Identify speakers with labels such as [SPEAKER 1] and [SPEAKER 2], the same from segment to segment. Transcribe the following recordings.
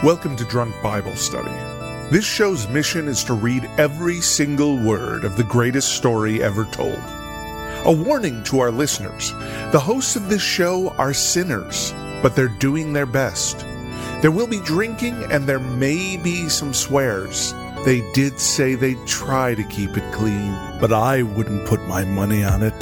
[SPEAKER 1] Welcome to Drunk Bible Study. This show's mission is to read every single word of the greatest story ever told. A warning to our listeners, the hosts of this show are sinners, but they're doing their best. There will be drinking and there may be some swears. They did say they'd try to keep it clean, but I wouldn't put my money on it.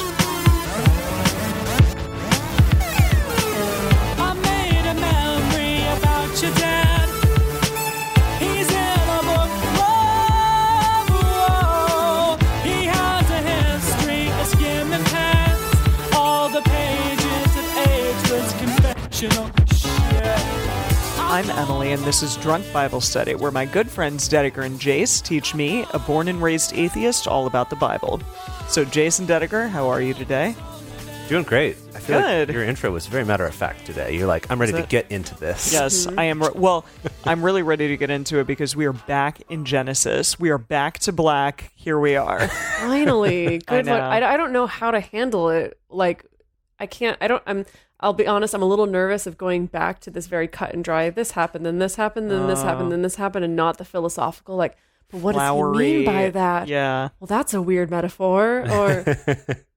[SPEAKER 2] I'm Emily, and this is Drunk Bible Study, where my good friends Dedeker and Jace teach me, a born and raised atheist, all about the Bible. So, Jace and Dedeker, how are you today?
[SPEAKER 3] Doing great. I feel
[SPEAKER 2] Good.
[SPEAKER 3] like your intro was very matter-of-fact today. You're like, I'm ready to get into this.
[SPEAKER 2] Yes, I am. I'm really ready to get into it because we are back in Genesis. We are back to black. Here we are.
[SPEAKER 4] Finally. Good.
[SPEAKER 2] I know.
[SPEAKER 4] I don't know how to handle it. Like, I'll be honest, I'm a little nervous of going back to this very cut and dry, this happened, then this happened, then this happened, then this happened, and not the philosophical, like, but what does he mean by that?
[SPEAKER 2] Yeah.
[SPEAKER 4] Well, that's a weird metaphor. Or,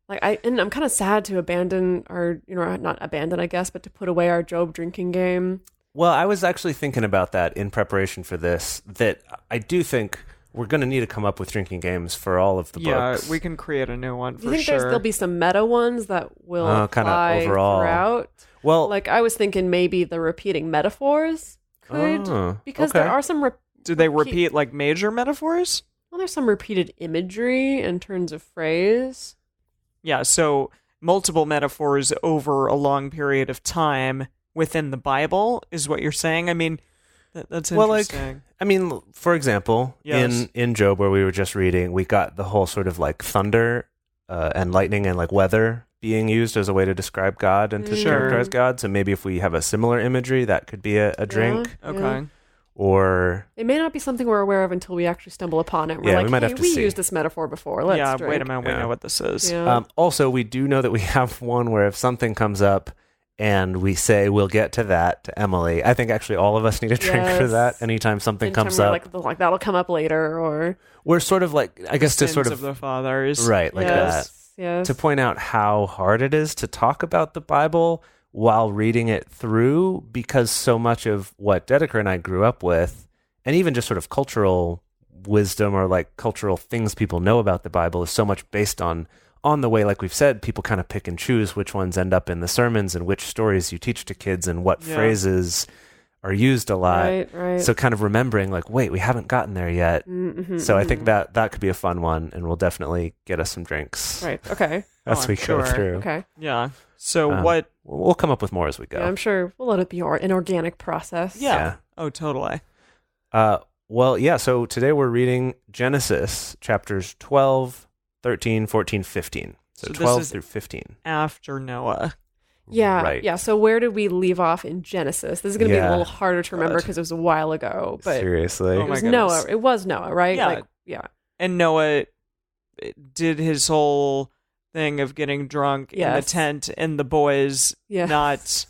[SPEAKER 4] I'm kind of sad to abandon our, not abandon, I guess, but to put away our Job drinking game.
[SPEAKER 3] Well, I was actually thinking about that in preparation for this, that I do think we're going to need to come up with drinking games for all of the books.
[SPEAKER 2] Yeah, we can create a new one for
[SPEAKER 4] Do you think
[SPEAKER 2] sure.
[SPEAKER 4] there'll be some meta ones that will
[SPEAKER 3] kind of
[SPEAKER 4] apply
[SPEAKER 3] overall
[SPEAKER 4] throughout?
[SPEAKER 3] Well,
[SPEAKER 4] Like, I was thinking maybe the repeating metaphors could, because
[SPEAKER 3] okay.
[SPEAKER 4] there are some...
[SPEAKER 2] Do they repeat, like, major metaphors?
[SPEAKER 4] Well, there's some repeated imagery in terms of phrase.
[SPEAKER 2] Yeah, so multiple metaphors over a long period of time within the Bible is what you're saying? I mean, that's interesting.
[SPEAKER 3] For example,
[SPEAKER 2] Yes.
[SPEAKER 3] in Job, where we were just reading, we got the whole sort of like thunder and lightning and like weather being used as a way to describe God and to characterize God. So maybe if we have a similar imagery, that could be a drink.
[SPEAKER 2] Okay.
[SPEAKER 4] Yeah.
[SPEAKER 3] Or
[SPEAKER 4] It may not be something we're aware of until we actually stumble upon it. We're
[SPEAKER 3] Yeah,
[SPEAKER 4] like,
[SPEAKER 3] we might have to see.
[SPEAKER 4] used this metaphor before. Let's
[SPEAKER 2] Yeah,
[SPEAKER 4] drink.
[SPEAKER 2] wait a minute, we
[SPEAKER 3] Yeah.
[SPEAKER 2] know what this is.
[SPEAKER 4] Yeah.
[SPEAKER 3] Also, we do know that we have one where if something comes up and we say we'll get to that to Emily, I think actually all of us need a drink for
[SPEAKER 4] Yes.
[SPEAKER 3] that. Anytime something
[SPEAKER 4] Anytime
[SPEAKER 3] comes
[SPEAKER 4] we're
[SPEAKER 3] up,
[SPEAKER 4] like that'll come up later, or
[SPEAKER 3] we're sort of like, I guess to
[SPEAKER 2] Sins
[SPEAKER 3] sort
[SPEAKER 2] of
[SPEAKER 3] of,
[SPEAKER 2] the fathers.
[SPEAKER 3] right, like that.
[SPEAKER 4] yes.
[SPEAKER 3] To point out how hard it is to talk about the Bible while reading it through, because so much of what Dedeker and I grew up with, and even just sort of cultural wisdom or like cultural things people know about the Bible, is so much based on the way, like we've said, people kind of pick and choose which ones end up in the sermons and which stories you teach to kids and what phrases are used a lot.
[SPEAKER 4] Right.
[SPEAKER 3] So kind of remembering like, wait, we haven't gotten there yet.
[SPEAKER 4] Mm-hmm,
[SPEAKER 3] So I think that could be a fun one, and will definitely get us some drinks
[SPEAKER 4] Right. Okay.
[SPEAKER 3] as
[SPEAKER 2] I'm
[SPEAKER 3] we
[SPEAKER 2] sure.
[SPEAKER 3] go through.
[SPEAKER 4] Okay.
[SPEAKER 2] Yeah. So
[SPEAKER 3] Um,
[SPEAKER 2] what...
[SPEAKER 3] We'll come up with more as we go.
[SPEAKER 4] Yeah, I'm sure we'll let it be an organic process.
[SPEAKER 2] Yeah. Oh, totally.
[SPEAKER 3] So today we're reading Genesis chapters 12, 13, 14, 15. So
[SPEAKER 2] this
[SPEAKER 3] 12
[SPEAKER 2] is
[SPEAKER 3] through 15.
[SPEAKER 2] After Noah.
[SPEAKER 4] Yeah.
[SPEAKER 3] Right.
[SPEAKER 4] Yeah. So where did we leave off in Genesis? This is going to be a
[SPEAKER 3] Yeah.
[SPEAKER 4] little harder to remember because it was a while ago. But
[SPEAKER 3] Seriously.
[SPEAKER 2] Oh
[SPEAKER 4] it
[SPEAKER 2] my
[SPEAKER 4] was
[SPEAKER 2] goodness.
[SPEAKER 4] Noah. It was Noah, right?
[SPEAKER 2] Yeah. And Noah did his whole thing of getting drunk in the
[SPEAKER 4] Yes.
[SPEAKER 2] tent, and the boys not...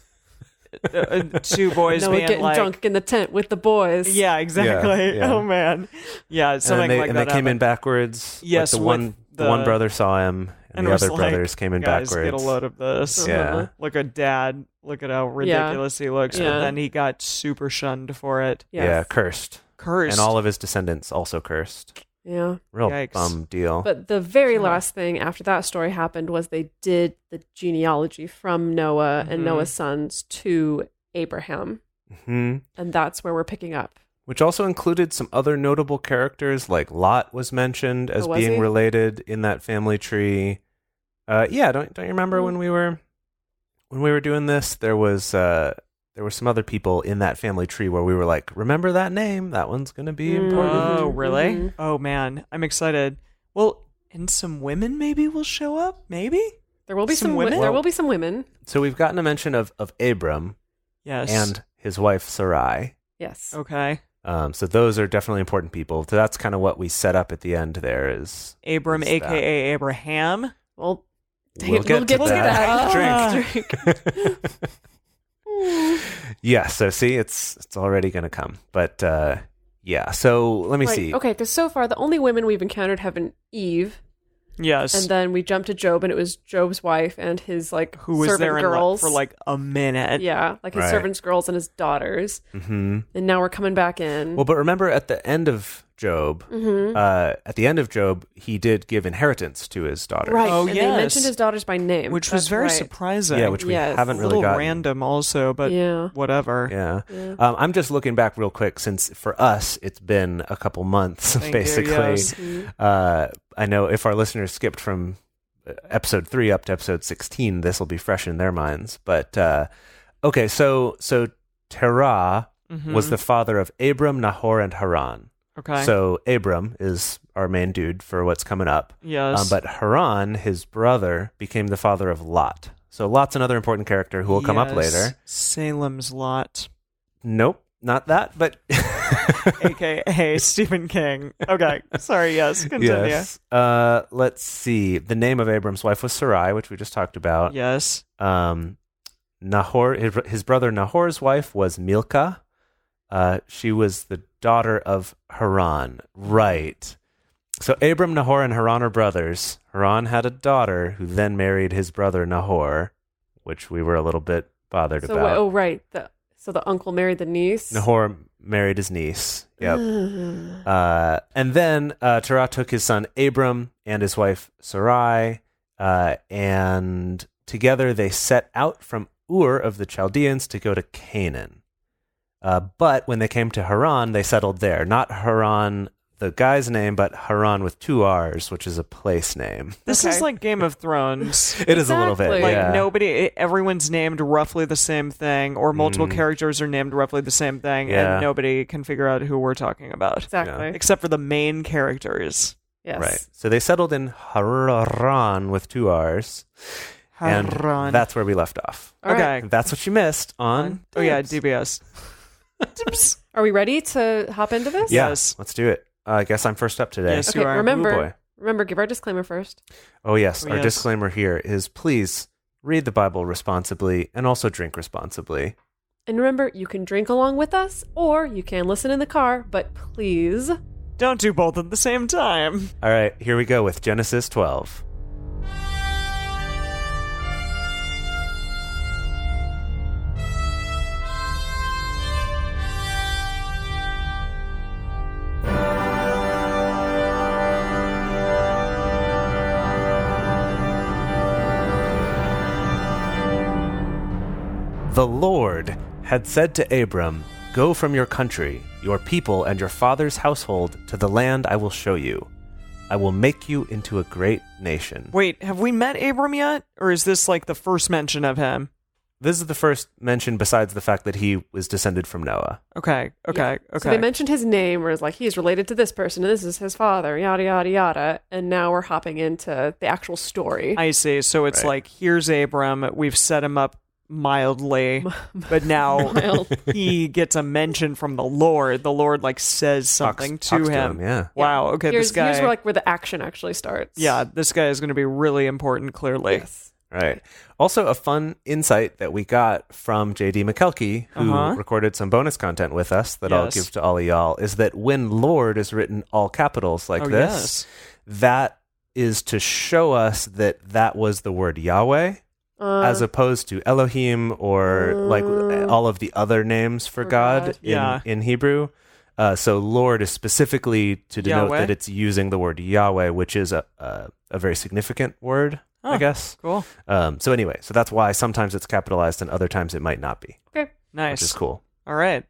[SPEAKER 2] two boys
[SPEAKER 4] Noah
[SPEAKER 2] being
[SPEAKER 4] getting
[SPEAKER 2] like...
[SPEAKER 4] drunk in the tent with the boys.
[SPEAKER 2] Yeah, exactly.
[SPEAKER 3] Yeah.
[SPEAKER 2] Oh, man. Yeah, something like
[SPEAKER 3] and
[SPEAKER 2] that.
[SPEAKER 3] they came in backwards.
[SPEAKER 2] Yes,
[SPEAKER 3] Like
[SPEAKER 2] with
[SPEAKER 3] the one brother saw him, and the
[SPEAKER 2] was
[SPEAKER 3] other
[SPEAKER 2] like,
[SPEAKER 3] brothers came in
[SPEAKER 2] guys,
[SPEAKER 3] backwards.
[SPEAKER 2] get a load of this.
[SPEAKER 3] Yeah.
[SPEAKER 2] Look at Dad. Look at how ridiculous he looks. But
[SPEAKER 4] Yeah.
[SPEAKER 2] then he got super shunned for it.
[SPEAKER 4] Yes.
[SPEAKER 3] Yeah, cursed.
[SPEAKER 2] Cursed.
[SPEAKER 3] And all of his descendants also cursed.
[SPEAKER 4] Yeah.
[SPEAKER 3] Real
[SPEAKER 2] Yikes.
[SPEAKER 3] bum deal.
[SPEAKER 4] But the very last thing after that story happened was they did the genealogy from Noah and Noah's sons to Abraham.
[SPEAKER 3] Mhm.
[SPEAKER 4] And that's where we're picking up.
[SPEAKER 3] Which also included some other notable characters, like Lot was mentioned as
[SPEAKER 4] was
[SPEAKER 3] being
[SPEAKER 4] he?
[SPEAKER 3] related in that family tree. Don't you remember when we were doing this? There were some other people in that family tree where we were like, remember that name? That one's gonna be important.
[SPEAKER 2] Oh, really?
[SPEAKER 4] Mhm.
[SPEAKER 2] Oh, man. I'm excited. Well, and some women maybe will show up? Maybe?
[SPEAKER 4] There will be
[SPEAKER 2] Some
[SPEAKER 4] some
[SPEAKER 2] women?
[SPEAKER 4] There will be some women.
[SPEAKER 3] So we've gotten a mention of Abram
[SPEAKER 2] Yes.
[SPEAKER 3] and his wife Sarai.
[SPEAKER 4] Yes.
[SPEAKER 2] Okay.
[SPEAKER 3] So those are definitely important people. So that's kind of what we set up at the end there is
[SPEAKER 2] Abram,
[SPEAKER 3] is
[SPEAKER 2] a.k.a. Abraham.
[SPEAKER 4] Well, dang
[SPEAKER 3] We'll
[SPEAKER 4] it,
[SPEAKER 3] get
[SPEAKER 4] we'll get
[SPEAKER 3] to
[SPEAKER 4] to
[SPEAKER 3] that.
[SPEAKER 4] that.
[SPEAKER 2] Drink.
[SPEAKER 3] Yeah, so see, it's already going to come. But yeah, so let me see.
[SPEAKER 4] Okay, because so far the only women we've encountered have been Eve,
[SPEAKER 2] Yes.
[SPEAKER 4] and then we jumped to Job, and it was Job's wife and his
[SPEAKER 2] who was
[SPEAKER 4] servant
[SPEAKER 2] there
[SPEAKER 4] girls
[SPEAKER 2] for like a minute.
[SPEAKER 4] yeah, like his
[SPEAKER 3] Right.
[SPEAKER 4] servants' girls and his daughters.
[SPEAKER 3] Mm-hmm.
[SPEAKER 4] And now we're coming back in.
[SPEAKER 3] Well, but remember at the end of Job, he did give inheritance to his daughter.
[SPEAKER 4] Right.
[SPEAKER 2] Oh,
[SPEAKER 4] and
[SPEAKER 2] yes.
[SPEAKER 4] they mentioned his daughters by name.
[SPEAKER 2] Which was
[SPEAKER 4] That's
[SPEAKER 2] very
[SPEAKER 4] right.
[SPEAKER 2] surprising.
[SPEAKER 3] Yeah, which we
[SPEAKER 4] Yes.
[SPEAKER 3] haven't
[SPEAKER 2] a
[SPEAKER 3] really
[SPEAKER 2] little
[SPEAKER 3] gotten.
[SPEAKER 2] random also, but
[SPEAKER 4] Yeah.
[SPEAKER 2] whatever.
[SPEAKER 3] Yeah.
[SPEAKER 4] Yeah.
[SPEAKER 3] I'm just looking back real quick since for us it's been a couple months
[SPEAKER 2] Thank you,
[SPEAKER 3] basically.
[SPEAKER 2] yes.
[SPEAKER 3] I know if our listeners skipped from episode 3 up to episode 16, this will be fresh in their minds. But okay, so Terah was the father of Abram, Nahor, and Haran.
[SPEAKER 2] Okay.
[SPEAKER 3] So Abram is our main dude for what's coming up.
[SPEAKER 2] Yes.
[SPEAKER 3] But Haran, his brother, became the father of Lot. So Lot's another important character who will come up
[SPEAKER 2] Yes.
[SPEAKER 3] later.
[SPEAKER 2] Salem's Lot.
[SPEAKER 3] Nope, not that, but
[SPEAKER 2] AKA Stephen King. Okay. Sorry, yes. Continue.
[SPEAKER 3] yes. Let's see. The name of Abram's wife was Sarai, which we just talked about.
[SPEAKER 2] Yes.
[SPEAKER 3] Nahor, his brother Nahor's wife was Milcah. She was the daughter of Haran. Right. So Abram, Nahor, and Haran are brothers. Haran had a daughter who then married his brother Nahor, which we were a little bit bothered
[SPEAKER 4] So,
[SPEAKER 3] about.
[SPEAKER 4] oh, right. So the uncle married the niece?
[SPEAKER 3] Nahor married his niece. Yep. And then Terah took his son Abram and his wife Sarai, and together they set out from Ur of the Chaldeans to go to Canaan. But when they came to Haran, they settled there. Not Haran, the guy's name, but Haran with 2 R's, which is a place name.
[SPEAKER 2] This
[SPEAKER 4] Okay.
[SPEAKER 2] is like Game of Thrones.
[SPEAKER 3] It is a little bit.
[SPEAKER 4] Exactly.
[SPEAKER 2] Like
[SPEAKER 3] Yeah.
[SPEAKER 2] everyone's named roughly the same thing, or multiple characters are named roughly the same thing,
[SPEAKER 3] Yeah.
[SPEAKER 2] and nobody can figure out who we're talking about.
[SPEAKER 4] Exactly.
[SPEAKER 2] Except for the main characters.
[SPEAKER 4] Yes.
[SPEAKER 3] Right. So they settled in Haran with 2 R's.
[SPEAKER 2] Haran.
[SPEAKER 3] And that's where we left off.
[SPEAKER 4] All right.
[SPEAKER 2] Okay.
[SPEAKER 3] And that's what you missed on.
[SPEAKER 2] Oh yeah,
[SPEAKER 3] Tips.
[SPEAKER 2] DBS.
[SPEAKER 4] Are we ready to hop into this?
[SPEAKER 3] Yeah,
[SPEAKER 2] Yes.
[SPEAKER 3] let's do it. I guess I'm first up today.
[SPEAKER 2] Yes.
[SPEAKER 4] Okay,
[SPEAKER 2] You are.
[SPEAKER 3] Ooh,
[SPEAKER 4] remember,
[SPEAKER 3] boy.
[SPEAKER 4] give our disclaimer first.
[SPEAKER 3] Oh, yes.
[SPEAKER 2] Oh,
[SPEAKER 3] Our
[SPEAKER 2] yes.
[SPEAKER 3] disclaimer here is please read the Bible responsibly and also drink responsibly.
[SPEAKER 4] And remember, you can drink along with us, or you can listen in the car, but please.
[SPEAKER 2] Don't do both at the same time.
[SPEAKER 3] All right, here we go with Genesis 12. The Lord had said to Abram, "Go from your country, your people, and your father's household to the land I will show you. I will make you into a great nation."
[SPEAKER 2] Wait, have we met Abram yet? Or is this like the first mention of him?
[SPEAKER 3] This is the first mention besides the fact that he was descended from Noah.
[SPEAKER 2] Okay.
[SPEAKER 4] So they mentioned his name, or like he's related to this person, and this is his father, yada, yada, yada. And now we're hopping into the actual story.
[SPEAKER 2] I see. So it's
[SPEAKER 3] Right.
[SPEAKER 2] like, here's Abram. We've set him up mildly, but now
[SPEAKER 4] Mild.
[SPEAKER 2] he gets a mention from the Lord. The Lord like says something
[SPEAKER 3] Talks
[SPEAKER 2] to him.
[SPEAKER 3] yeah.
[SPEAKER 2] Wow. Okay.
[SPEAKER 4] Here's
[SPEAKER 2] this guy.
[SPEAKER 4] where the action actually starts.
[SPEAKER 2] Yeah, this guy is going to be really important. Clearly.
[SPEAKER 4] Yes.
[SPEAKER 3] Right. Also, a fun insight that we got from J.D. McKelkey, who recorded some bonus content with us that I'll
[SPEAKER 2] Yes.
[SPEAKER 3] give to all of y'all, is that when Lord is written all capitals like
[SPEAKER 2] Oh,
[SPEAKER 3] this,
[SPEAKER 2] yes.
[SPEAKER 3] that is to show us that that was the word Yahweh, as opposed to Elohim or like all of the other names for God
[SPEAKER 2] Yeah.
[SPEAKER 3] in Hebrew. So Lord is specifically to denote
[SPEAKER 2] Yahweh?
[SPEAKER 3] that it's using the word Yahweh, which is a very significant word, I
[SPEAKER 2] Huh.
[SPEAKER 3] guess.
[SPEAKER 2] Cool.
[SPEAKER 3] So anyway, so that's why sometimes it's capitalized and other times it might not be,
[SPEAKER 4] Okay.
[SPEAKER 2] Nice.
[SPEAKER 3] which is cool.
[SPEAKER 2] All right.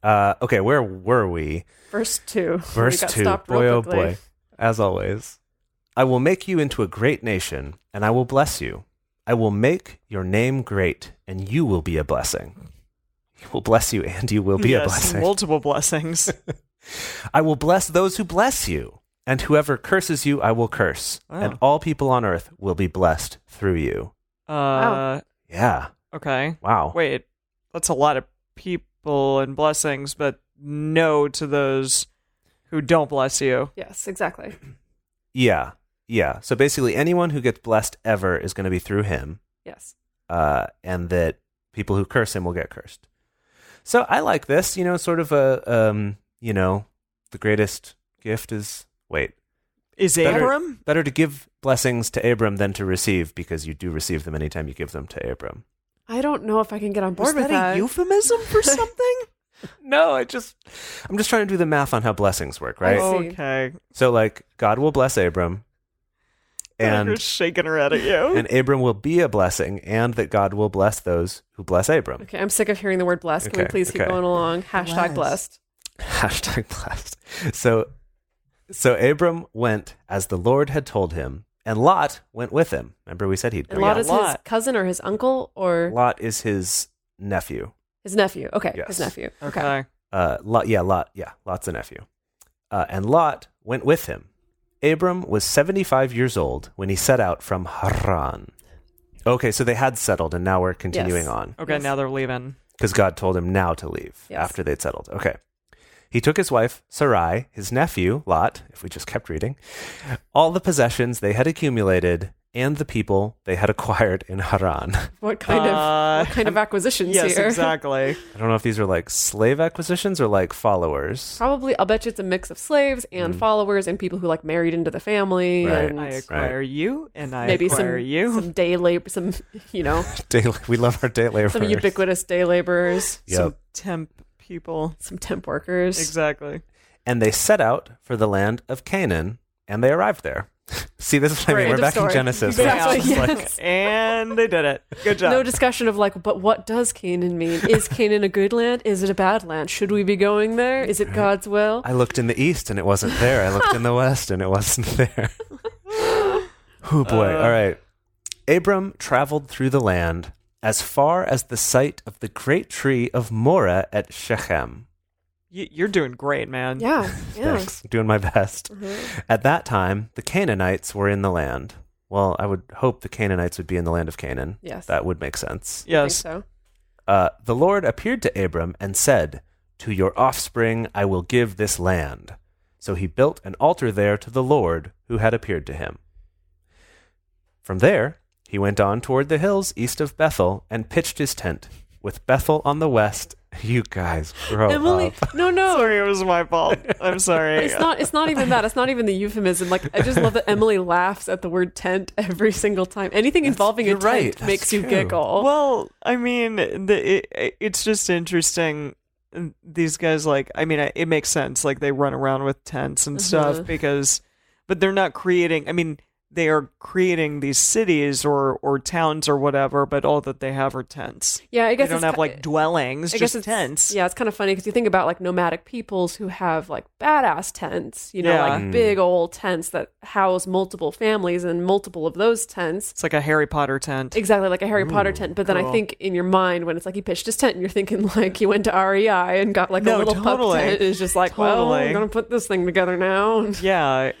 [SPEAKER 3] Okay, where were we?
[SPEAKER 4] Verse 2.
[SPEAKER 3] Verse
[SPEAKER 4] We got
[SPEAKER 3] 2.
[SPEAKER 4] stopped
[SPEAKER 3] Boy,
[SPEAKER 4] real
[SPEAKER 3] oh
[SPEAKER 4] quickly.
[SPEAKER 3] boy. As always. I will make you into a great nation, and I will bless you. I will make your name great, and you will be a blessing. He will bless you, and you will be a
[SPEAKER 2] Yes,
[SPEAKER 3] blessing.
[SPEAKER 2] multiple blessings.
[SPEAKER 3] I will bless those who bless you, and whoever curses you, I will curse. And all people on earth will be blessed through you.
[SPEAKER 4] Wow.
[SPEAKER 3] Yeah.
[SPEAKER 2] Okay.
[SPEAKER 3] Wow.
[SPEAKER 2] Wait, that's a lot of people and blessings, but no to those who don't bless you.
[SPEAKER 4] Yes, exactly.
[SPEAKER 3] Yeah. Yeah. So basically, anyone who gets blessed ever is going to be through him.
[SPEAKER 4] Yes.
[SPEAKER 3] And that people who curse him will get cursed. So I like this, sort of a, the greatest gift is,
[SPEAKER 2] Is Abram?
[SPEAKER 3] better to give blessings to Abram than to receive, because you do receive them anytime you give them to Abram.
[SPEAKER 4] I don't know if I can get on board
[SPEAKER 2] Was
[SPEAKER 4] with
[SPEAKER 2] that a euphemism for something?
[SPEAKER 3] No, I'm just trying to do the math on how blessings work, right?
[SPEAKER 4] see.
[SPEAKER 2] Okay.
[SPEAKER 3] So God will bless Abram,
[SPEAKER 2] And
[SPEAKER 3] and
[SPEAKER 2] shaking her head at you.
[SPEAKER 3] and Abram will be a blessing, and that God will bless those who bless Abram.
[SPEAKER 4] Okay, I'm sick of hearing the word blessed. Can we
[SPEAKER 3] Okay,
[SPEAKER 4] please keep
[SPEAKER 3] okay.
[SPEAKER 4] going along? Hashtag blessed.
[SPEAKER 3] Hashtag blessed. So Abram went as the Lord had told him, and Lot went with him. Remember we said he'd go.
[SPEAKER 4] And Lot
[SPEAKER 2] Yeah,
[SPEAKER 4] is his
[SPEAKER 2] Lot.
[SPEAKER 4] cousin or his uncle or
[SPEAKER 3] Lot is his nephew.
[SPEAKER 4] his nephew. Okay,
[SPEAKER 3] Yes.
[SPEAKER 4] his nephew.
[SPEAKER 2] Okay.
[SPEAKER 3] Lot's a nephew. And Lot went with him. Abram was 75 years old when he set out from Haran. Okay, so they had settled, and now we're continuing
[SPEAKER 4] Yes.
[SPEAKER 3] on.
[SPEAKER 2] Okay,
[SPEAKER 4] Yes.
[SPEAKER 2] now they're leaving.
[SPEAKER 3] Because God told him now to leave
[SPEAKER 4] Yes.
[SPEAKER 3] after they'd settled. Okay. He took his wife, Sarai, his nephew, Lot, if we just kept reading, all the possessions they had accumulated, and the people they had acquired in Haran.
[SPEAKER 4] What kind of acquisitions
[SPEAKER 2] Yes,
[SPEAKER 4] here?
[SPEAKER 2] exactly.
[SPEAKER 3] I don't know if these are slave acquisitions or followers.
[SPEAKER 4] Probably, I'll bet you it's a mix of slaves and followers and people who married into the family
[SPEAKER 3] Right.
[SPEAKER 4] and
[SPEAKER 2] I acquire you, and I
[SPEAKER 4] maybe
[SPEAKER 2] acquire you.
[SPEAKER 4] some day labor, some
[SPEAKER 3] We love our day laborers.
[SPEAKER 4] some ubiquitous day laborers,
[SPEAKER 3] Yep.
[SPEAKER 2] Some temp people.
[SPEAKER 4] some temp workers.
[SPEAKER 2] Exactly.
[SPEAKER 3] And they set out for the land of Canaan, and they arrived there. See, this is what I mean.
[SPEAKER 4] Great.
[SPEAKER 3] We're
[SPEAKER 4] End of
[SPEAKER 3] back in
[SPEAKER 4] story.
[SPEAKER 3] Genesis. where it's
[SPEAKER 4] Exactly,
[SPEAKER 3] just
[SPEAKER 4] yes.
[SPEAKER 2] And they did it. Good job.
[SPEAKER 4] No discussion of but what does Canaan mean? Is Canaan a good land? Is it a bad land? Should we be going there? Is it God's will?
[SPEAKER 3] I looked in the east, and it wasn't there. I looked in the west, and it wasn't there. Oh, boy. All right. Abram traveled through the land as far as the site of the great tree of Moreh at Shechem.
[SPEAKER 2] You're doing great, man.
[SPEAKER 4] Yeah.
[SPEAKER 3] Thanks. Doing my best. At that time, the Canaanites were in the land. Well, I would hope the Canaanites would be in the land of Canaan.
[SPEAKER 4] Yes.
[SPEAKER 3] That would make sense.
[SPEAKER 4] I think
[SPEAKER 2] Yes.
[SPEAKER 4] so.
[SPEAKER 3] The Lord appeared to Abram and said, "To your offspring I will give this land." So he built an altar there to the Lord who had appeared to him. From there, he went on toward the hills east of Bethel and pitched his tent, with Bethel on the west. You guys grow
[SPEAKER 4] Emily,
[SPEAKER 3] up.
[SPEAKER 4] no.
[SPEAKER 2] Sorry, it was my fault. I'm sorry.
[SPEAKER 4] It's not even that. It's not even the euphemism. I just love that Emily laughs at the word tent every single time. Anything involving a
[SPEAKER 3] you're
[SPEAKER 4] tent
[SPEAKER 3] right. That's
[SPEAKER 4] makes you
[SPEAKER 3] true.
[SPEAKER 4] giggle.
[SPEAKER 2] Well, I mean, it's just interesting. These guys, it makes sense. They run around with tents and stuff but they're not creating. I mean, they are creating these cities or towns or whatever, but all that they have are tents.
[SPEAKER 4] Yeah, I guess
[SPEAKER 2] They don't have dwellings,
[SPEAKER 4] I guess
[SPEAKER 2] just tents.
[SPEAKER 4] Yeah, it's kind of funny because you think about nomadic peoples who have badass tents,
[SPEAKER 2] Yeah.
[SPEAKER 4] big old tents that house multiple families and multiple of those tents.
[SPEAKER 2] It's like a Harry Potter tent.
[SPEAKER 4] Exactly, like a Harry Potter tent. But then I
[SPEAKER 2] cool.
[SPEAKER 4] think in your mind, when it's he pitched his tent, and you're thinking he went to REI and got a
[SPEAKER 2] No,
[SPEAKER 4] little
[SPEAKER 2] totally.
[SPEAKER 4] pup tent. And it's just well,
[SPEAKER 2] Totally.
[SPEAKER 4] I'm gonna put this thing together now.
[SPEAKER 2] Yeah.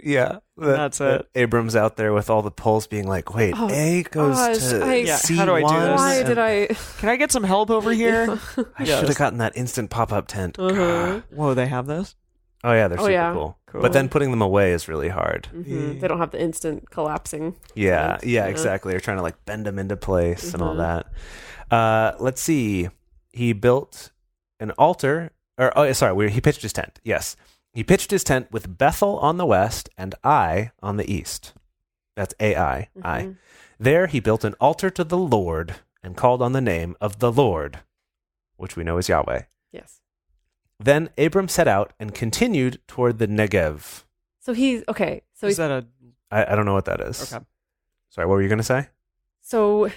[SPEAKER 3] Yeah,
[SPEAKER 2] That's it.
[SPEAKER 3] Abram's out there with all the poles being wait,
[SPEAKER 4] Oh,
[SPEAKER 3] A goes
[SPEAKER 4] gosh,
[SPEAKER 3] to
[SPEAKER 2] Yeah,
[SPEAKER 3] C1.
[SPEAKER 2] how do I do this?
[SPEAKER 4] Why
[SPEAKER 3] and
[SPEAKER 4] did I?
[SPEAKER 2] Can I get some help over here?
[SPEAKER 3] I should have gotten that instant pop-up tent.
[SPEAKER 2] Whoa, they have this?
[SPEAKER 3] Oh, yeah, they're super
[SPEAKER 4] yeah.
[SPEAKER 3] cool.
[SPEAKER 2] Cool.
[SPEAKER 3] But then putting them away is really hard.
[SPEAKER 4] They don't have the instant collapsing.
[SPEAKER 3] Yeah,
[SPEAKER 4] tents,
[SPEAKER 3] yeah, exactly. They're trying to bend them into place and all that. Let's see. He built an altar, he pitched his tent. Yes. He pitched his tent with Bethel on the west and Ai on the east. That's Ai. I. There he built an altar to the Lord and called on the name of the Lord, which we know is Yahweh.
[SPEAKER 4] Yes.
[SPEAKER 3] Then Abram set out and continued toward the Negev.
[SPEAKER 4] So he's okay. So
[SPEAKER 2] Is
[SPEAKER 4] he's
[SPEAKER 2] that a...
[SPEAKER 3] I don't know what that is.
[SPEAKER 2] Okay.
[SPEAKER 3] Sorry, what were you going to say?
[SPEAKER 4] So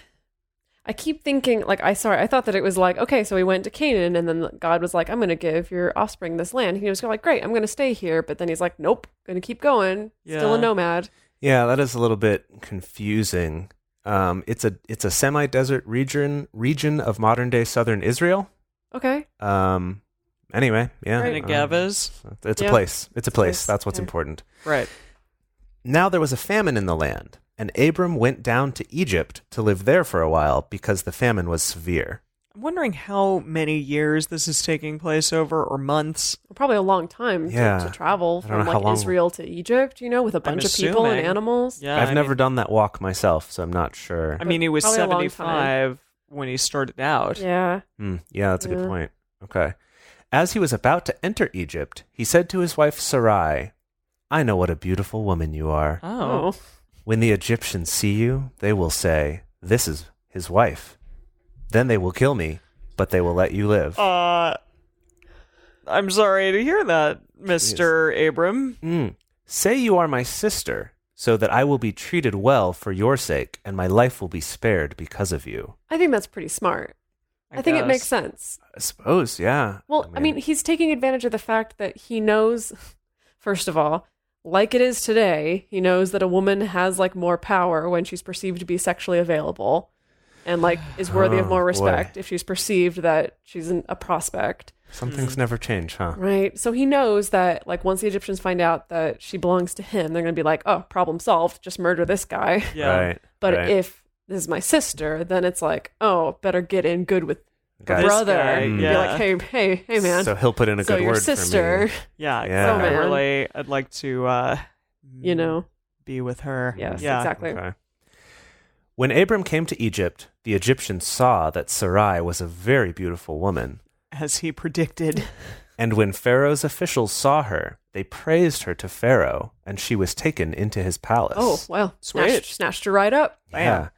[SPEAKER 4] I keep thinking, I thought that it was okay, so he went to Canaan, and then God was I'm going to give your offspring this land. He was great, I'm going to stay here. But then he's nope, going to keep going. Still a
[SPEAKER 2] Yeah.
[SPEAKER 4] nomad.
[SPEAKER 3] Yeah, that is a little bit confusing. It's a semi-desert region of modern-day southern Israel.
[SPEAKER 4] Okay.
[SPEAKER 3] Anyway, yeah.
[SPEAKER 4] Right.
[SPEAKER 2] Negev is?
[SPEAKER 3] It's a
[SPEAKER 4] Yeah.
[SPEAKER 3] place. It's a place.
[SPEAKER 4] place.
[SPEAKER 3] That's what's
[SPEAKER 4] Yeah.
[SPEAKER 3] important.
[SPEAKER 2] Right.
[SPEAKER 3] Now there was a famine in the land, and Abram went down to Egypt to live there for a while because the famine was severe.
[SPEAKER 2] I'm wondering how many years this is taking place over, or months.
[SPEAKER 4] Probably a long time
[SPEAKER 3] Yeah.
[SPEAKER 4] to travel
[SPEAKER 3] I don't
[SPEAKER 4] from
[SPEAKER 3] know how long-
[SPEAKER 4] Israel to Egypt, with a bunch of people and
[SPEAKER 2] assuming.
[SPEAKER 4] animals.
[SPEAKER 2] Yeah,
[SPEAKER 3] I've
[SPEAKER 2] I
[SPEAKER 3] never
[SPEAKER 2] mean,
[SPEAKER 3] done that walk myself, so I'm not sure.
[SPEAKER 2] I mean, he was
[SPEAKER 4] Probably a long
[SPEAKER 2] 75 when he started out.
[SPEAKER 4] Yeah.
[SPEAKER 3] Yeah, that's a good point. Okay. As he was about to enter Egypt, he said to his wife Sarai, I know what a beautiful woman you are.
[SPEAKER 2] Oh.
[SPEAKER 3] When the Egyptians see you, they will say, this is his wife. Then they will kill me, but they will let you live.
[SPEAKER 2] I'm sorry to hear that, Mr. Abram.
[SPEAKER 3] Say you are my sister, so that I will be treated well for your sake, and my life will be spared because of you.
[SPEAKER 4] I think that's pretty smart. I think it makes sense.
[SPEAKER 3] I suppose, yeah.
[SPEAKER 4] Well, I mean, he's taking advantage of the fact that he knows, first of all, like it is today, he knows that a woman has like more power when she's perceived to be sexually available and like is worthy of more respect if she's perceived that she's a prospect.
[SPEAKER 3] Some things never change, huh?
[SPEAKER 4] Right. So he knows that like once the Egyptians find out that she belongs to him, they're going to be like, oh, problem solved. Just murder this guy.
[SPEAKER 2] Yeah.
[SPEAKER 3] Right.
[SPEAKER 4] But
[SPEAKER 3] right.
[SPEAKER 4] if this is my sister, then it's like, oh, better get in good with the
[SPEAKER 3] Guys.
[SPEAKER 4] brother.
[SPEAKER 2] Guy,
[SPEAKER 4] And
[SPEAKER 2] yeah.
[SPEAKER 4] be like, hey, man.
[SPEAKER 3] So he'll put in a
[SPEAKER 4] So
[SPEAKER 3] good
[SPEAKER 4] your
[SPEAKER 3] word
[SPEAKER 4] sister,
[SPEAKER 3] for me.
[SPEAKER 2] Yeah.
[SPEAKER 3] Yeah.
[SPEAKER 2] I
[SPEAKER 4] man.
[SPEAKER 2] really, I'd like to,
[SPEAKER 4] you know.
[SPEAKER 2] be with her.
[SPEAKER 4] Yes,
[SPEAKER 2] Yeah.
[SPEAKER 4] exactly.
[SPEAKER 3] Okay. When Abram came to Egypt, the Egyptians saw that Sarai was a very beautiful woman.
[SPEAKER 2] As he predicted.
[SPEAKER 3] And when Pharaoh's officials saw her, they praised her to Pharaoh, and she was taken into his palace.
[SPEAKER 4] Oh, well,
[SPEAKER 2] Sweet.
[SPEAKER 4] snatched her right up.
[SPEAKER 3] Yeah.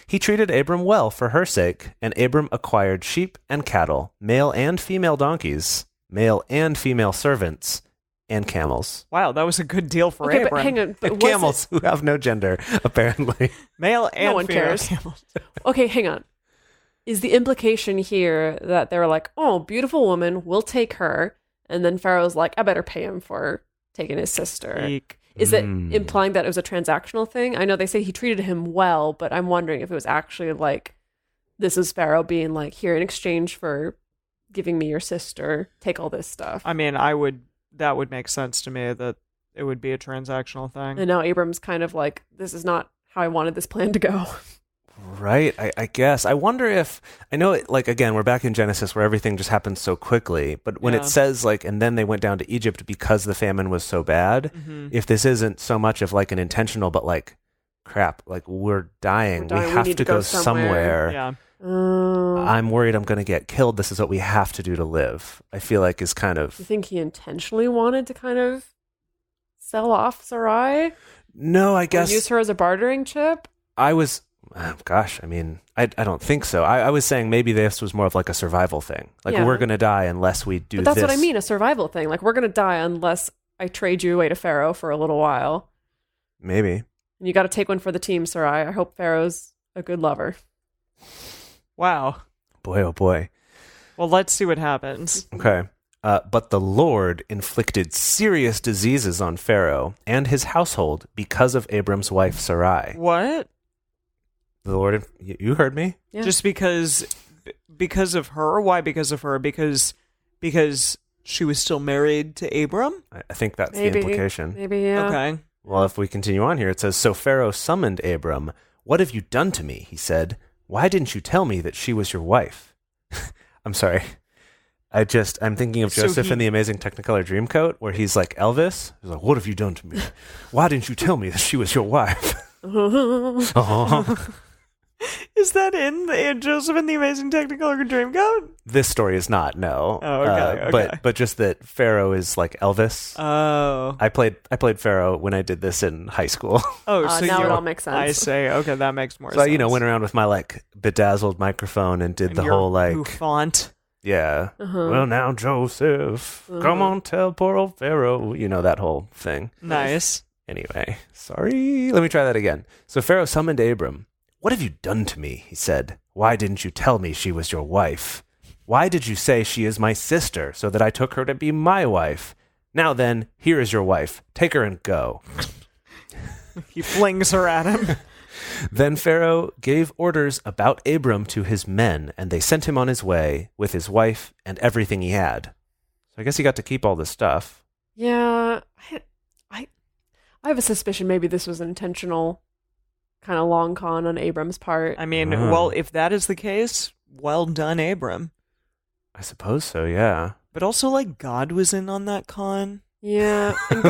[SPEAKER 3] He treated Abram well for her sake, and Abram acquired sheep and cattle, male and female donkeys, male and female servants, and camels.
[SPEAKER 2] Wow, that was a good deal for
[SPEAKER 4] Okay,
[SPEAKER 2] Abram.
[SPEAKER 4] but hang on. But
[SPEAKER 3] And
[SPEAKER 4] was
[SPEAKER 3] camels who have no gender, apparently.
[SPEAKER 2] Male and
[SPEAKER 4] one
[SPEAKER 2] female
[SPEAKER 4] cares.
[SPEAKER 2] camels.
[SPEAKER 4] Okay, hang on. Is the implication here that they're like, oh, beautiful woman, we'll take her, and then Pharaoh's like, I better pay him for taking his sister?
[SPEAKER 2] Eek.
[SPEAKER 4] Is it implying that it was a transactional thing? I know they say he treated him well, but I'm wondering if it was actually like, this is Pharaoh being like, here, in exchange for giving me your sister, take all this stuff.
[SPEAKER 2] I mean, that would make sense to me that it would be a transactional thing.
[SPEAKER 4] And now Abram's kind of like, this is not how I wanted this plan to go.
[SPEAKER 3] Right, I guess. I wonder if, I know, like, again, we're back in Genesis where everything just happens so quickly, but when it says, like, and then they went down to Egypt because the famine was so bad, if this isn't so much of, like, an intentional, but, like, crap, like, we're dying. We have
[SPEAKER 4] need
[SPEAKER 3] to go somewhere.
[SPEAKER 2] Yeah.
[SPEAKER 3] I'm worried I'm going to get killed. This is what we have to do to live. I feel like is kind of...
[SPEAKER 4] Do you think he intentionally wanted to kind of sell off Sarai?
[SPEAKER 3] No, I guess...
[SPEAKER 4] Or use her as a bartering chip?
[SPEAKER 3] I was... gosh, I mean, I don't think so. I was saying maybe this was more of like a survival thing. Like,
[SPEAKER 4] Yeah.
[SPEAKER 3] we're going to die unless we do this.
[SPEAKER 4] But that's what I mean, a survival thing. Like, we're going to die unless I trade you away to Pharaoh for a little while.
[SPEAKER 3] Maybe.
[SPEAKER 4] And you got to take one for the team, Sarai. I hope Pharaoh's a good lover.
[SPEAKER 2] Wow.
[SPEAKER 3] Boy, oh boy.
[SPEAKER 2] Well, let's see what happens.
[SPEAKER 3] Okay. But the Lord inflicted serious diseases on Pharaoh and his household because of Abram's wife Sarai.
[SPEAKER 2] What?
[SPEAKER 3] The Lord, you heard me?
[SPEAKER 4] Yeah.
[SPEAKER 2] Just because of her? Why because of her? Because she was still married to Abram?
[SPEAKER 3] I think that's
[SPEAKER 4] Maybe.
[SPEAKER 3] the implication.
[SPEAKER 4] Maybe, yeah.
[SPEAKER 2] Okay.
[SPEAKER 3] Well, if we continue on here, it says, So Pharaoh summoned Abram. What have you done to me? He said. Why didn't you tell me that she was your wife? I'm sorry. I'm thinking of
[SPEAKER 2] So
[SPEAKER 3] Joseph in the Amazing Technicolor Dreamcoat, where he's like Elvis. He's like, what have you done to me? Why didn't you tell me that she was your wife?
[SPEAKER 2] Is that in Joseph and the Amazing Technicolor Dreamcoat?
[SPEAKER 3] This story is not, no.
[SPEAKER 2] Oh, okay, okay.
[SPEAKER 3] But just that Pharaoh is like Elvis.
[SPEAKER 2] Oh.
[SPEAKER 3] I played Pharaoh when I did this in high school.
[SPEAKER 2] Oh, so
[SPEAKER 4] now
[SPEAKER 2] you
[SPEAKER 4] it all makes sense.
[SPEAKER 2] I say, okay, that makes more
[SPEAKER 3] So
[SPEAKER 2] sense.
[SPEAKER 3] I, went around with my like bedazzled microphone and did
[SPEAKER 2] And
[SPEAKER 3] the
[SPEAKER 2] your
[SPEAKER 3] whole like
[SPEAKER 2] bouffant.
[SPEAKER 3] yeah.
[SPEAKER 4] Uh-huh.
[SPEAKER 3] Well, now Joseph, come on, tell poor old Pharaoh. You know that whole thing.
[SPEAKER 2] Nice.
[SPEAKER 3] Anyway, sorry. Let me try that again. So Pharaoh summoned Abram. What have you done to me? He said. Why didn't you tell me she was your wife? Why did you say she is my sister so that I took her to be my wife? Now then, here is your wife. Take her and go.
[SPEAKER 2] He flings her at him.
[SPEAKER 3] Then Pharaoh gave orders about Abram to his men, and they sent him on his way with his wife and everything he had. So I guess he got to keep all this stuff.
[SPEAKER 4] Yeah. I have a suspicion maybe this was an intentional kind of long con on Abram's part.
[SPEAKER 2] I mean, well, if that is the case, well done, Abram.
[SPEAKER 3] I suppose so, yeah.
[SPEAKER 2] But also, like, God was in on that con.
[SPEAKER 4] Yeah, and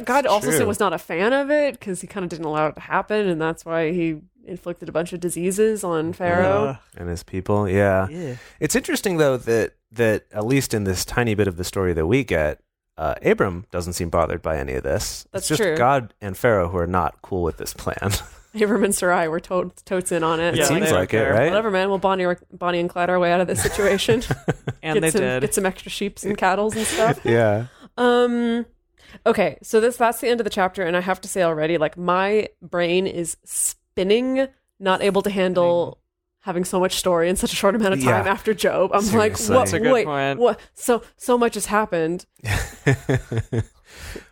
[SPEAKER 4] God also was not a fan of it because he kind of didn't allow it to happen, and that's why he inflicted a bunch of diseases on Pharaoh
[SPEAKER 3] and his people. Yeah. It's interesting though that at least in this tiny bit of the story that we get, Abram doesn't seem bothered by any of this.
[SPEAKER 4] That's
[SPEAKER 3] it's just
[SPEAKER 4] true.
[SPEAKER 3] God and Pharaoh who are not cool with this plan.
[SPEAKER 4] Abram and Sarai were totes in on it.
[SPEAKER 3] It seems like it, right?
[SPEAKER 4] Whatever, man. We'll Bonnie and Clyde our way out of this situation.
[SPEAKER 2] And get
[SPEAKER 4] some extra sheeps and cattles and stuff.
[SPEAKER 3] Yeah.
[SPEAKER 4] Okay, so that's the end of the chapter, and I have to say already, like, my brain is spinning, not able to handle having so much story in such a short amount of time after Job. I'm
[SPEAKER 3] Seriously.
[SPEAKER 4] like,
[SPEAKER 2] That's a good point.
[SPEAKER 4] what? So much has happened.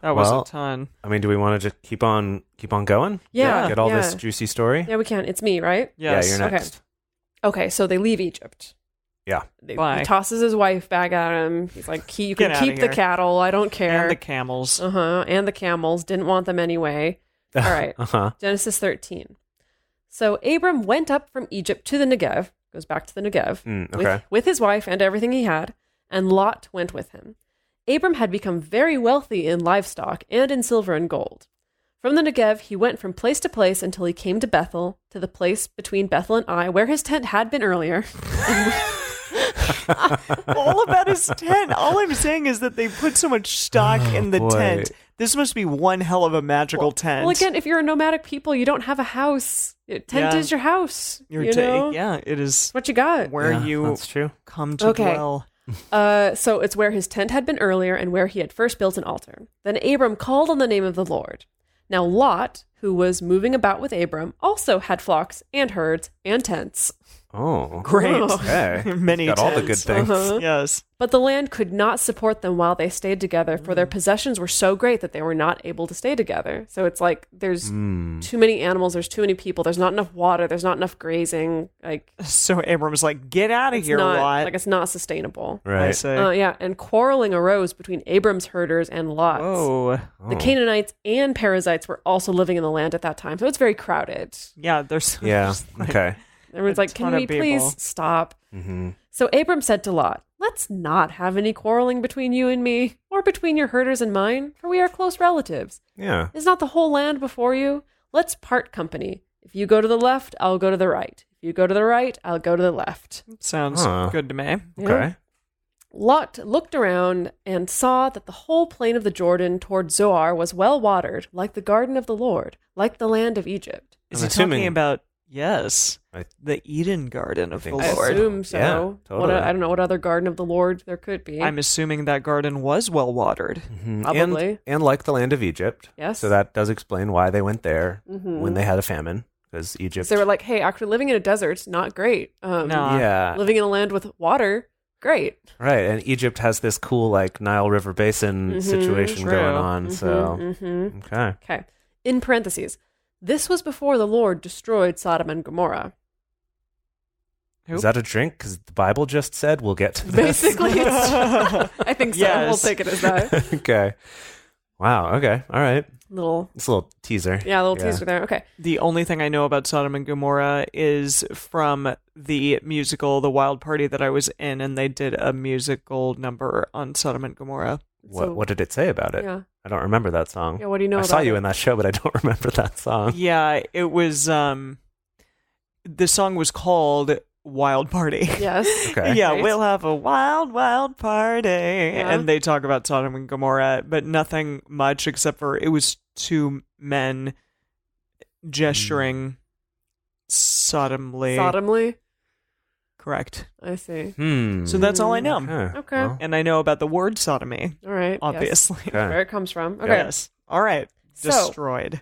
[SPEAKER 2] That was a ton.
[SPEAKER 3] I mean, do we want to just keep on going?
[SPEAKER 4] Yeah.
[SPEAKER 3] Get all this juicy story?
[SPEAKER 4] Yeah, we can. It's me, right?
[SPEAKER 2] Yes.
[SPEAKER 3] Yeah, you're next.
[SPEAKER 4] Okay, so they leave Egypt.
[SPEAKER 3] Yeah.
[SPEAKER 4] He
[SPEAKER 2] Bye.
[SPEAKER 4] tosses his wife back at him. He's like, you
[SPEAKER 2] Get
[SPEAKER 4] can
[SPEAKER 2] outta
[SPEAKER 4] keep the
[SPEAKER 2] here.
[SPEAKER 4] cattle. I don't care.
[SPEAKER 2] And the camels.
[SPEAKER 4] And the camels. Didn't want them anyway. All right. Genesis 13. So Abram went up from Egypt to the Negev. Goes back to the Negev. With his wife and everything he had. And Lot went with him. Abram had become very wealthy in livestock and in silver and gold. From the Negev, he went from place to place until he came to Bethel, to the place between Bethel and Ai, where his tent had been earlier.
[SPEAKER 2] All about his tent. All I'm saying is that they put so much stock in the tent. This must be one hell of a magical tent.
[SPEAKER 4] Well, again, if you're a nomadic people, you don't have a house. Tent is your house. You know?
[SPEAKER 2] Yeah, it is
[SPEAKER 4] what you got.
[SPEAKER 2] where you
[SPEAKER 3] that's true.
[SPEAKER 2] come to dwell.
[SPEAKER 4] So it's where his tent had been earlier and where he had first built an altar. Then Abram called on the name of the Lord. Now Lot, who was moving about with Abram, also had flocks and herds and tents.
[SPEAKER 3] Oh,
[SPEAKER 2] Great.
[SPEAKER 3] okay.
[SPEAKER 2] Many
[SPEAKER 3] Got all the
[SPEAKER 2] tents.
[SPEAKER 3] good things.
[SPEAKER 2] Yes.
[SPEAKER 4] But the land could not support them while they stayed together, for their possessions were so great that they were not able to stay together. So it's like there's too many animals, there's too many people, there's not enough water, there's not enough grazing. Like,
[SPEAKER 2] So Abram's like, get out of here, Lot.
[SPEAKER 4] Like, it's not sustainable.
[SPEAKER 3] Right.
[SPEAKER 2] I say.
[SPEAKER 4] And quarreling arose between Abram's herders and Lot's.
[SPEAKER 2] Oh.
[SPEAKER 4] The Canaanites and Perizzites were also living in the land at that time, so it's very crowded.
[SPEAKER 2] Yeah, there's
[SPEAKER 3] Yeah. Okay.
[SPEAKER 4] Everyone's like, can
[SPEAKER 2] ton
[SPEAKER 4] we
[SPEAKER 2] of people.
[SPEAKER 4] please stop? So Abram said to Lot, let's not have any quarreling between you and me, or between your herders and mine, for we are close relatives.
[SPEAKER 3] Yeah.
[SPEAKER 4] Is not the whole land before you? Let's part company. If you go to the left, I'll go to the right. If you go to the right, I'll go to the left.
[SPEAKER 2] sounds good to me.
[SPEAKER 3] Okay.
[SPEAKER 4] Lot looked around and saw that the whole plain of the Jordan toward Zoar was well watered, like the garden of the Lord, like the land of Egypt.
[SPEAKER 2] Is
[SPEAKER 3] I'm
[SPEAKER 2] he talking
[SPEAKER 3] assuming-
[SPEAKER 2] about, yes,
[SPEAKER 3] I
[SPEAKER 2] the Eden garden of the
[SPEAKER 3] think
[SPEAKER 4] I
[SPEAKER 3] so.
[SPEAKER 2] Lord?
[SPEAKER 4] assume so.
[SPEAKER 3] Yeah, totally.
[SPEAKER 4] I don't know what other garden of the Lord there could be.
[SPEAKER 2] I'm assuming that garden was well watered.
[SPEAKER 4] Probably.
[SPEAKER 3] And like the land of Egypt.
[SPEAKER 4] Yes.
[SPEAKER 3] So that does explain why they went there when they had a famine, because Egypt.
[SPEAKER 4] So they were like, hey, actually living in a desert's not great.
[SPEAKER 2] No.
[SPEAKER 3] Yeah.
[SPEAKER 4] Living in a land with water, great.
[SPEAKER 3] Right. And Egypt has this cool, like, Nile River Basin situation
[SPEAKER 2] True.
[SPEAKER 3] going on. So, okay.
[SPEAKER 4] Okay. In parentheses, this was before the Lord destroyed Sodom and Gomorrah.
[SPEAKER 2] Who?
[SPEAKER 3] Is that a drink? Because the Bible just said we'll get to this.
[SPEAKER 4] Basically, I think so.
[SPEAKER 2] Yes.
[SPEAKER 4] We'll take it as that.
[SPEAKER 3] Okay. Wow. Okay. All right.
[SPEAKER 4] Little,
[SPEAKER 3] It's a little teaser.
[SPEAKER 4] yeah, a little teaser there. Okay.
[SPEAKER 2] The only thing I know about Sodom and Gomorrah is from the musical The Wild Party that I was in, and they did a musical number on Sodom and Gomorrah.
[SPEAKER 3] What did it say about it?
[SPEAKER 4] Yeah.
[SPEAKER 3] I don't remember that song.
[SPEAKER 4] Yeah, what do you know
[SPEAKER 3] I
[SPEAKER 4] about
[SPEAKER 3] saw you
[SPEAKER 4] it?
[SPEAKER 3] in that show, but I don't remember that song.
[SPEAKER 2] Yeah, it was, the song was called Wild Party.
[SPEAKER 4] Yes.
[SPEAKER 3] Okay.
[SPEAKER 2] Yeah,
[SPEAKER 4] Right.
[SPEAKER 2] we'll have a wild, wild party. And they talk about Sodom and Gomorrah, but nothing much except for it was two men gesturing sodomly.
[SPEAKER 4] Sodomly?
[SPEAKER 2] Correct.
[SPEAKER 4] I see.
[SPEAKER 2] So that's all I know.
[SPEAKER 4] Okay.
[SPEAKER 3] Well,
[SPEAKER 2] And I know about the word sodomy,
[SPEAKER 4] All right.
[SPEAKER 2] obviously.
[SPEAKER 4] Yes. Where it comes from. Okay.
[SPEAKER 2] Yes. All right.
[SPEAKER 4] So-
[SPEAKER 2] Destroyed.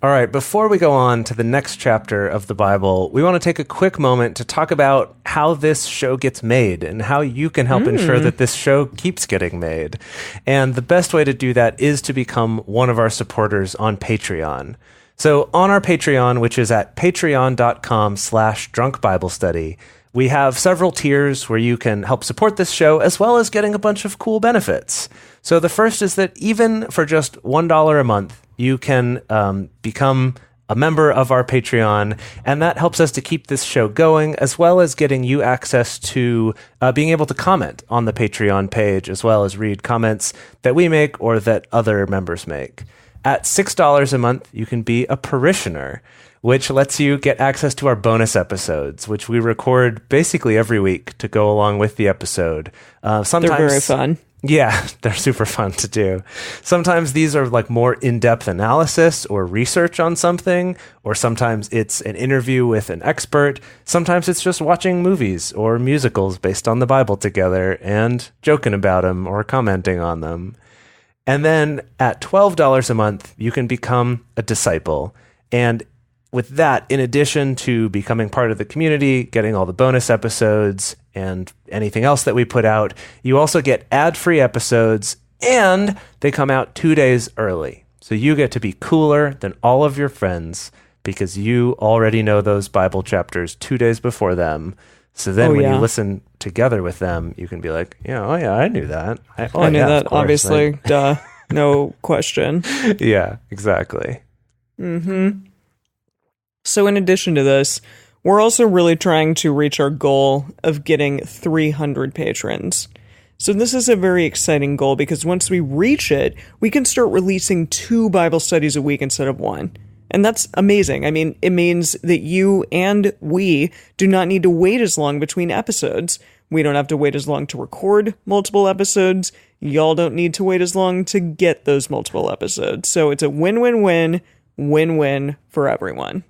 [SPEAKER 3] all right, before we go on to the next chapter of the Bible, we want to take a quick moment to talk about how this show gets made and how you can help ensure that this show keeps getting made. And the best way to do that is to become one of our supporters on Patreon. So on our Patreon, which is at patreon.com/drunkbiblestudy, we have several tiers where you can help support this show, as well as getting a bunch of cool benefits. So the first is that even for just $1 a month, you can become a member of our Patreon, and that helps us to keep this show going, as well as getting you access to being able to comment on the Patreon page, as well as read comments that we make or that other members make. At $6 a month, you can be a parishioner, which lets you get access to our bonus episodes, which we record basically every week to go along with the episode. Sometimes
[SPEAKER 2] They're very fun.
[SPEAKER 3] Yeah, they're super fun to do. Sometimes these are like more in-depth analysis or research on something, or sometimes it's an interview with an expert. Sometimes it's just watching movies or musicals based on the Bible together and joking about them or commenting on them. And then at $12 a month, you can become a disciple. And with that, in addition to becoming part of the community, getting all the bonus episodes and anything else that we put out, you also get ad-free episodes, and they come out 2 days early. So you get to be cooler than all of your friends because you already know those Bible chapters 2 days before them. So then when you listen together with them, you can be like, I knew that. I
[SPEAKER 2] knew that, obviously. Duh. No question.
[SPEAKER 3] Yeah, exactly.
[SPEAKER 2] Mm-hmm. So in addition to this, we're also really trying to reach our goal of getting 300 patrons. So this is a very exciting goal because once we reach it, we can start releasing 2 Bible studies a week instead of 1. And that's amazing. I mean, it means that you and we do not need to wait as long between episodes. We don't have to wait as long to record multiple episodes. Y'all don't need to wait as long to get those multiple episodes. So it's a win-win-win, win-win for everyone.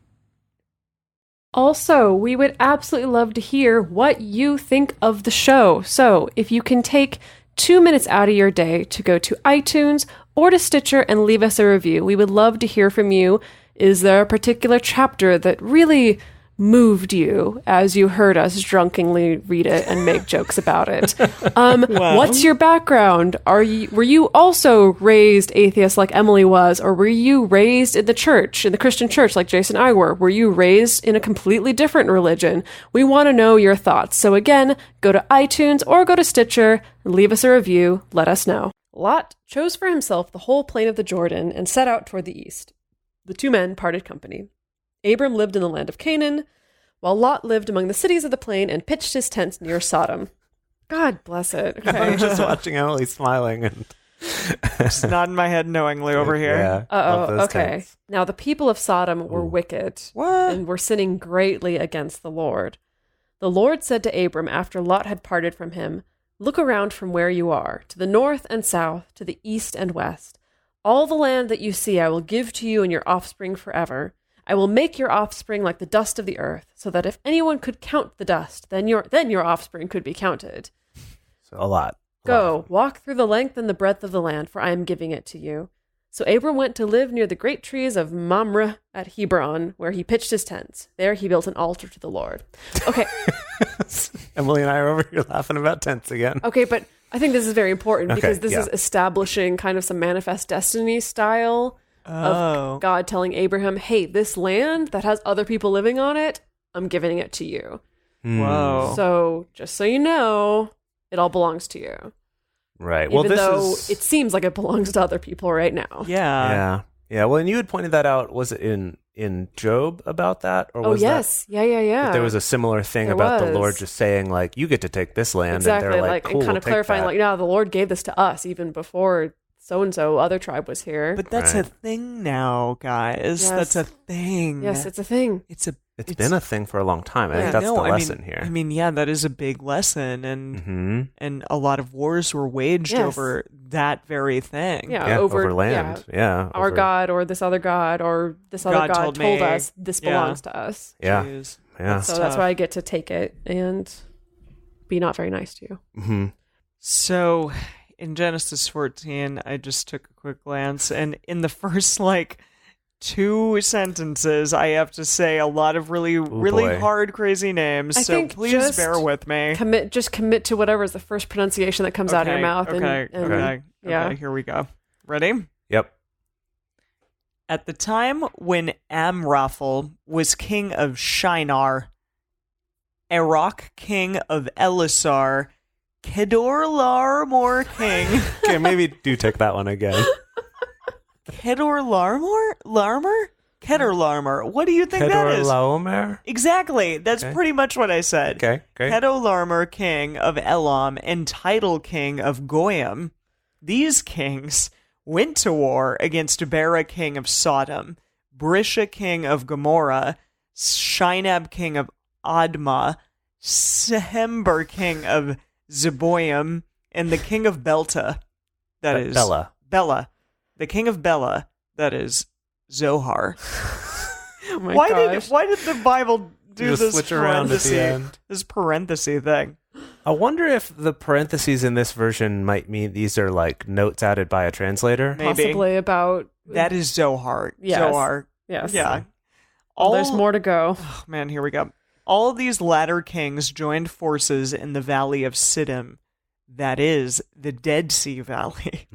[SPEAKER 4] Also, we would absolutely love to hear what you think of the show. So if you can take 2 minutes out of your day to go to iTunes or to Stitcher and leave us a review, we would love to hear from you. Is there a particular chapter that really moved you as you heard us drunkenly read it and make jokes about it?
[SPEAKER 2] Wow.
[SPEAKER 4] What's your background? Were you also raised atheist like Emily was, or were you raised in the church, in the Christian church like Jason and I were? Were you raised in a completely different religion? We want to know your thoughts. So again, go to iTunes or go to Stitcher, leave us a review, let us know. Lot chose for himself the whole plain of the Jordan and set out toward the east. The 2 men parted company. Abram lived in the land of Canaan, while Lot lived among the cities of the plain and pitched his tent near Sodom. God bless it. Okay.
[SPEAKER 3] I'm just watching Emily smiling and
[SPEAKER 2] just nodding my head knowingly over here.
[SPEAKER 3] Yeah.
[SPEAKER 4] Okay.
[SPEAKER 3] Tents.
[SPEAKER 4] Now the people of Sodom were wicked and were sinning greatly against the Lord. The Lord said to Abram after Lot had parted from him, "Look around from where you are, to the north and south, to the east and west. All the land that you see I will give to you and your offspring forever. I will make your offspring like the dust of the earth, so that if anyone could count the dust, then your offspring could be counted.
[SPEAKER 3] So a lot.
[SPEAKER 4] Go, walk through the length and the breadth of the land, for I am giving it to you." So Abram went to live near the great trees of Mamre at Hebron, where he pitched his tents. There he built an altar to the Lord. Okay.
[SPEAKER 3] Emily and I are over here laughing about tents again.
[SPEAKER 4] Okay, but I think this is very important because this is establishing kind of some manifest destiny style of God telling Abraham, hey, this land that has other people living on it, I'm giving it to you.
[SPEAKER 2] Whoa.
[SPEAKER 4] So just so you know, it all belongs to you.
[SPEAKER 3] Right.
[SPEAKER 4] Even though it seems like it belongs to other people right now.
[SPEAKER 2] Yeah.
[SPEAKER 3] Yeah. Well, and you had pointed that out. Was it in Job about that? Or was
[SPEAKER 4] yes. Yeah.
[SPEAKER 3] There was a similar thing about the Lord just saying, like, you get to take this land.
[SPEAKER 4] Exactly.
[SPEAKER 3] And they're like, cool,
[SPEAKER 4] and kind of clarifying, like, no, the Lord gave this to us even before so-and-so other tribe was here.
[SPEAKER 2] But that's a thing now, guys.
[SPEAKER 4] Yes.
[SPEAKER 2] That's a thing.
[SPEAKER 4] Yes, it's a thing.
[SPEAKER 3] It's been a thing for a long time. I think that's the lesson here.
[SPEAKER 2] I mean, yeah, that is a big lesson, and a lot of wars were waged over that very thing.
[SPEAKER 4] Yeah,
[SPEAKER 3] over land. Yeah,
[SPEAKER 4] our God or this other God or this other God told us this belongs to us.
[SPEAKER 3] Yeah,
[SPEAKER 2] Jeez.
[SPEAKER 3] yeah.
[SPEAKER 4] So that's why I get to take it and be not very nice to you.
[SPEAKER 3] Mm-hmm.
[SPEAKER 2] So, in Genesis 14, I just took a quick glance, and in the first, 2 sentences, I have to say a lot of really hard, crazy names. So please bear with me.
[SPEAKER 4] Commit to whatever is the first pronunciation that comes out of your mouth.
[SPEAKER 2] Okay, here we go. Ready?
[SPEAKER 3] Yep.
[SPEAKER 2] At the time when Amraphel was king of Shinar, Erech king of Elisar, Kedorlaomer king.
[SPEAKER 3] Okay, maybe do take that one again.
[SPEAKER 2] Kedorlaomer? Kedorlaomer. What do you think that is?
[SPEAKER 3] Kedorlaomer?
[SPEAKER 2] Exactly. That's
[SPEAKER 3] Okay.
[SPEAKER 2] pretty much what I said.
[SPEAKER 3] Okay, great.
[SPEAKER 2] Kedorlaomer, king of Elam and title king of Goyim. These kings went to war against Bera, king of Sodom, Brisha, king of Gomorrah, Shinab, king of Admah, Sehember, king of Zeboim, and the king of Belta. That is Bela. The king of Bela. That is Zohar.
[SPEAKER 4] Oh my
[SPEAKER 2] why
[SPEAKER 4] gosh.
[SPEAKER 2] did the Bible do
[SPEAKER 3] Just
[SPEAKER 2] this
[SPEAKER 3] switch around at the end.
[SPEAKER 2] this parenthesis thing?
[SPEAKER 3] I wonder if the parentheses in this version might mean these are like notes added by a translator.
[SPEAKER 2] Maybe.
[SPEAKER 4] Possibly about...
[SPEAKER 2] That is Zohar.
[SPEAKER 4] Yes.
[SPEAKER 2] Zohar.
[SPEAKER 4] Yes.
[SPEAKER 2] Yeah.
[SPEAKER 4] There's more to go.
[SPEAKER 2] Oh, man, here we go. All of these latter kings joined forces in the valley of Siddim. That is the Dead Sea Valley.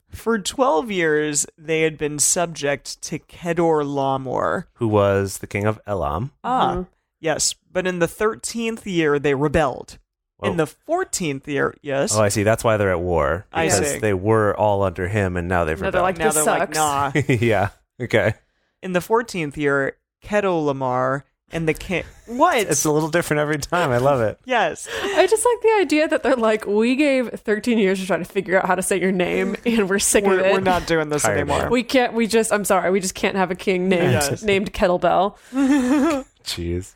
[SPEAKER 2] For 12 years, they had been subject to Kedorlaomer.
[SPEAKER 3] Who was the king of Elam.
[SPEAKER 2] Yes, but in the 13th year, they rebelled.
[SPEAKER 3] Whoa.
[SPEAKER 2] In the 14th year, yes.
[SPEAKER 3] Oh, I see. That's why they're at war.
[SPEAKER 2] I
[SPEAKER 3] Because
[SPEAKER 2] see.
[SPEAKER 3] they were all under him, and now they've
[SPEAKER 4] Now they're
[SPEAKER 3] rebelled.
[SPEAKER 4] like,
[SPEAKER 2] Now
[SPEAKER 4] this
[SPEAKER 2] they're
[SPEAKER 4] sucks.
[SPEAKER 2] like, nah.
[SPEAKER 3] Yeah. Okay.
[SPEAKER 2] In the 14th year, Kedorlaomer and the king... What?
[SPEAKER 3] It's a little different every time. I love it.
[SPEAKER 2] Yes.
[SPEAKER 4] I just like the idea that they're like, we gave 13 years to try to figure out how to say your name, and we're sick of it.
[SPEAKER 2] We're not doing this
[SPEAKER 3] Tired
[SPEAKER 2] anymore.
[SPEAKER 3] of
[SPEAKER 4] I'm sorry, we just can't have a king named
[SPEAKER 2] Yes.
[SPEAKER 4] named Kettlebell.
[SPEAKER 3] Jeez.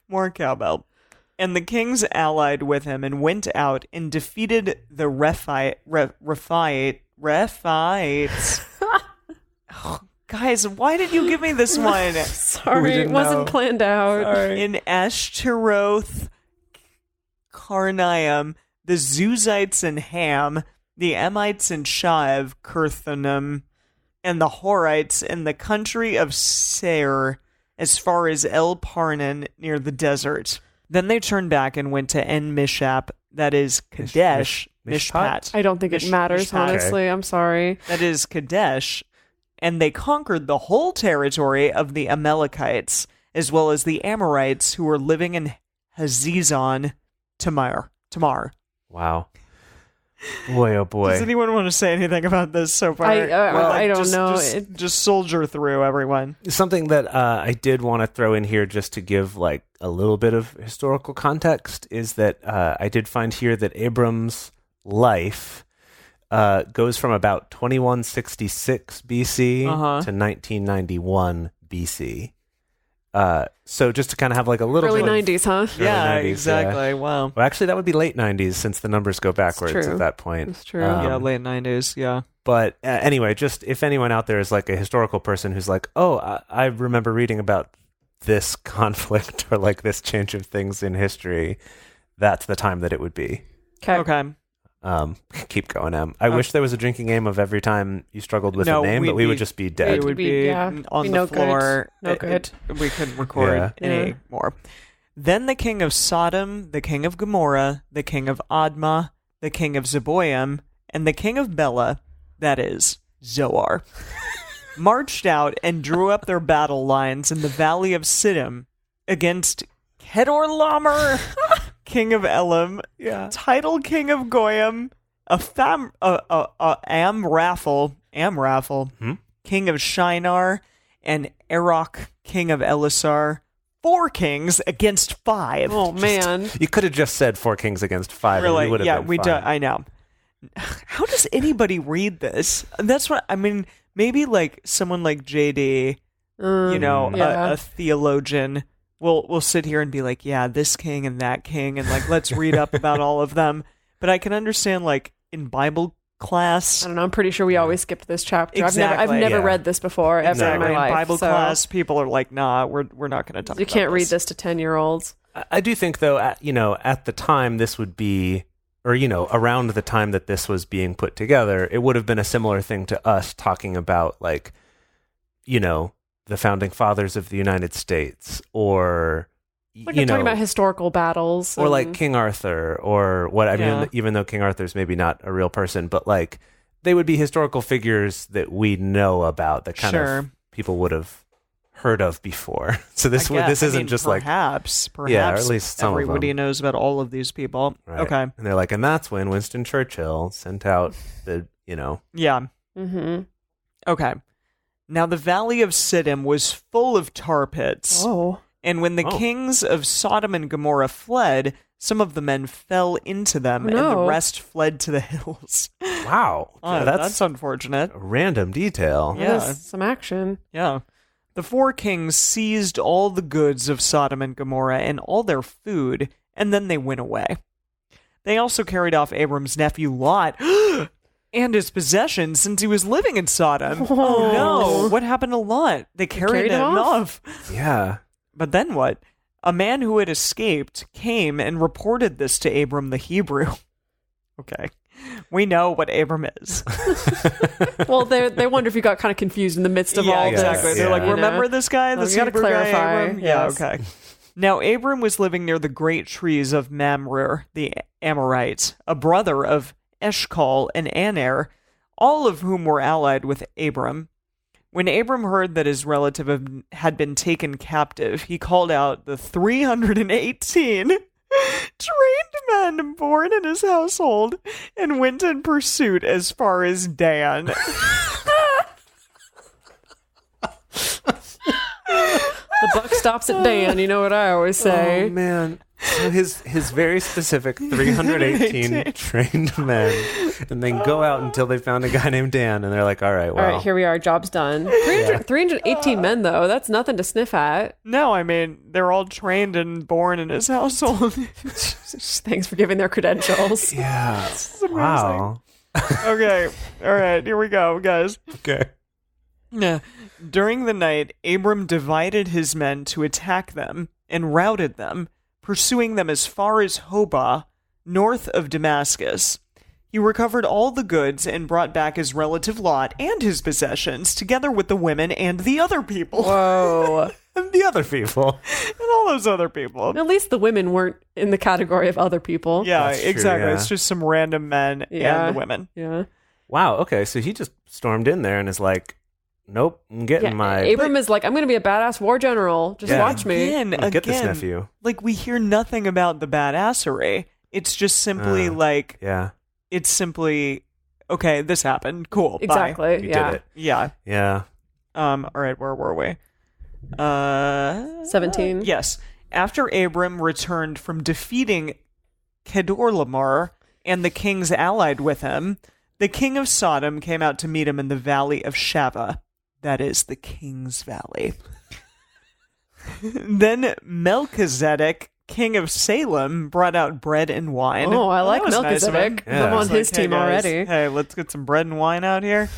[SPEAKER 2] More cowbell. And the kings allied with him and went out and defeated the Rephites. Oh, guys, why did you give me this one?
[SPEAKER 4] Sorry, it
[SPEAKER 3] didn't
[SPEAKER 4] wasn't
[SPEAKER 3] know.
[SPEAKER 4] planned out.
[SPEAKER 2] In Ashtaroth, Karnaim, the Zuzites in Ham, the Emites in Shiv, Kirthanim, and the Horites in the country of Seir, as far as El Parnan near the desert. Then they turned back and went to En Mishap, that is Kadesh,
[SPEAKER 3] Mishpat?
[SPEAKER 4] I don't think it matters,
[SPEAKER 2] Mishpat.
[SPEAKER 4] honestly. I'm sorry.
[SPEAKER 2] That is Kadesh, and they conquered the whole territory of the Amalekites, as well as the Amorites who were living in Hazezon Tamar.
[SPEAKER 3] Wow. Boy, oh boy.
[SPEAKER 2] Does anyone want to say anything about this so far?
[SPEAKER 4] I don't know.
[SPEAKER 2] Just soldier through, everyone.
[SPEAKER 3] Something that I did want to throw in here just to give like a little bit of historical context is that I did find here that Abram's life goes from about 2166 BC to 1991 BC. So just to kind of have like a little
[SPEAKER 4] Early
[SPEAKER 3] bit of-
[SPEAKER 4] 90s, huh?
[SPEAKER 3] Early
[SPEAKER 2] Yeah,
[SPEAKER 3] 90s,
[SPEAKER 2] exactly. Wow.
[SPEAKER 3] Well, actually, that would be late 90s since the numbers go backwards
[SPEAKER 4] true.
[SPEAKER 3] at that point.
[SPEAKER 4] It's true.
[SPEAKER 2] Yeah, late 90s, yeah.
[SPEAKER 3] But anyway, just if anyone out there is like a historical person who's like, oh, I remember reading about this conflict or like this change of things in history, that's the time that it would be.
[SPEAKER 2] Okay.
[SPEAKER 3] Keep going, Em. I wish there was a drinking game of every time you struggled with a name, but we would just be
[SPEAKER 2] It
[SPEAKER 3] dead.
[SPEAKER 2] would
[SPEAKER 4] be-
[SPEAKER 2] be
[SPEAKER 4] yeah,
[SPEAKER 2] on
[SPEAKER 4] be
[SPEAKER 2] the
[SPEAKER 4] no good.
[SPEAKER 2] floor.
[SPEAKER 4] No good.
[SPEAKER 2] We couldn't record any more. Then the king of Sodom, the king of Gomorrah, the king of Admah, the king of Zeboim, and the king of Bela, that is, Zoar, marched out and drew up their battle lines in the valley of Siddim against Kedorlaomer, king of Elam, title king of Goyim, Amraphel, king of Shinar, and Erok, king of Elisar. 4 kings against 5.
[SPEAKER 4] Oh, man.
[SPEAKER 3] You could have just said 4 kings against 5. And we
[SPEAKER 2] Really?
[SPEAKER 3] would have
[SPEAKER 2] Yeah,
[SPEAKER 3] been
[SPEAKER 2] we
[SPEAKER 3] fine.
[SPEAKER 2] do. I know. How does anybody read this? That's what I mean. Maybe like someone like JD,
[SPEAKER 4] yeah.
[SPEAKER 2] a theologian, will sit here and be like, yeah, this king and that king, and like let's read up about all of them. But I can understand like in Bible class.
[SPEAKER 4] I don't know. I'm pretty sure we always skipped this chapter.
[SPEAKER 2] Exactly.
[SPEAKER 4] I've never
[SPEAKER 3] Yeah.
[SPEAKER 4] read this before ever
[SPEAKER 2] Exactly.
[SPEAKER 4] in my life.
[SPEAKER 2] In Bible
[SPEAKER 4] so
[SPEAKER 2] class, people are like, nah, we're not going to talk
[SPEAKER 4] you
[SPEAKER 2] about
[SPEAKER 4] can't read this to 10-year-olds.
[SPEAKER 3] I do think, though, at the time this would be, or, around the time that this was being put together, it would have been a similar thing to us talking about, like, the founding fathers of the United States, or,
[SPEAKER 4] Like I'm talking about historical battles.
[SPEAKER 3] or like
[SPEAKER 4] and-
[SPEAKER 3] King Arthur, or what, I
[SPEAKER 2] Yeah.
[SPEAKER 3] mean, even though King Arthur's maybe not a real person, but like, they would be historical figures that we know about that kind
[SPEAKER 2] Sure.
[SPEAKER 3] of people would have heard of before. So this
[SPEAKER 2] I
[SPEAKER 3] isn't
[SPEAKER 2] mean,
[SPEAKER 3] just like,
[SPEAKER 2] perhaps
[SPEAKER 3] Yeah, or at least some of
[SPEAKER 2] everybody
[SPEAKER 3] them.
[SPEAKER 2] knows about all of these people.
[SPEAKER 3] right.
[SPEAKER 2] Okay.
[SPEAKER 3] And they're like, and that's when Winston Churchill sent out the,
[SPEAKER 2] Yeah.
[SPEAKER 4] Mhm.
[SPEAKER 2] Okay. Now the valley of Siddim was full of tar pits.
[SPEAKER 4] Oh.
[SPEAKER 2] And when the kings of Sodom and Gomorrah fled, some of the men fell into them, and the rest fled to the hills.
[SPEAKER 3] Wow.
[SPEAKER 2] That's unfortunate.
[SPEAKER 3] A random detail.
[SPEAKER 2] Yeah.
[SPEAKER 4] Some action.
[SPEAKER 2] Yeah. The 4 kings seized all the goods of Sodom and Gomorrah and all their food, and then they went away. They also carried off Abram's nephew Lot and his possessions since he was living in Sodom. Oh no. What happened to Lot? They carried him off.
[SPEAKER 3] Yeah.
[SPEAKER 2] But then what? A man who had escaped came and reported this to Abram the Hebrew. Okay. We know what Abram is.
[SPEAKER 4] Well, they wonder if you got kind of confused in the midst of all this.
[SPEAKER 2] Exactly. They're like, remember this guy? This
[SPEAKER 4] you gotta
[SPEAKER 2] Hebrew
[SPEAKER 4] clarify.
[SPEAKER 2] guy, Abram? Yeah,
[SPEAKER 4] Yes.
[SPEAKER 2] okay. Now, Abram was living near the great trees of Mamre, the Amorites, a brother of Eshcol and Aner, all of whom were allied with Abram. When Abram heard that his relative had been taken captive, he called out the 318 trained men born in his household and went in pursuit as far as Dan.
[SPEAKER 4] The buck stops at Dan, you know what I always say.
[SPEAKER 3] Oh, man. So his very specific 318 trained men, and then go out until they found a guy named Dan, and they're like, all right, well.
[SPEAKER 4] All right, here we are, job's done. 318 men, though, that's nothing to sniff at.
[SPEAKER 2] No, I mean, they're all trained and born in his household.
[SPEAKER 4] Thanks for giving their credentials.
[SPEAKER 3] Yeah.
[SPEAKER 2] Wow. Okay, all right, here we go, guys.
[SPEAKER 3] Okay.
[SPEAKER 2] Yeah. During the night, Abram divided his men to attack them and routed them, pursuing them as far as Hobah, north of Damascus. He recovered all the goods and brought back his relative Lot and his possessions, together with the women and the other people.
[SPEAKER 4] Whoa.
[SPEAKER 3] And the other people.
[SPEAKER 2] And all those other people.
[SPEAKER 4] At least the women weren't in the category of other people.
[SPEAKER 2] Yeah,
[SPEAKER 3] That's true,
[SPEAKER 2] exactly.
[SPEAKER 3] yeah.
[SPEAKER 2] It's just some random men and the women.
[SPEAKER 4] Yeah.
[SPEAKER 3] Wow, okay, so he just stormed in there and is like, nope, I'm getting my...
[SPEAKER 4] Abram is like, I'm going to be a badass war general. Just watch me.
[SPEAKER 2] Again,
[SPEAKER 3] get this nephew.
[SPEAKER 2] Like, we hear nothing about the badassery. It's just simply like...
[SPEAKER 3] Yeah.
[SPEAKER 2] It's simply, okay, this happened. Cool.
[SPEAKER 4] Exactly.
[SPEAKER 2] Bye.
[SPEAKER 3] You
[SPEAKER 4] Yeah.
[SPEAKER 3] did it.
[SPEAKER 2] Yeah.
[SPEAKER 3] Yeah.
[SPEAKER 2] All right, where were we?
[SPEAKER 4] 17.
[SPEAKER 2] Yes. After Abram returned from defeating Kedorlaomer and the kings allied with him, the king of Sodom came out to meet him in the valley of Shaveh. That is the King's Valley. Then Melchizedek, king of Salem, brought out bread and wine.
[SPEAKER 4] Oh, I like
[SPEAKER 2] That was nice of him.
[SPEAKER 4] Melchizedek.
[SPEAKER 3] Yeah.
[SPEAKER 4] I'm on
[SPEAKER 2] It's
[SPEAKER 4] his
[SPEAKER 2] like, hey,
[SPEAKER 4] team
[SPEAKER 2] guys,
[SPEAKER 4] already.
[SPEAKER 2] Hey, let's get some bread and wine out here.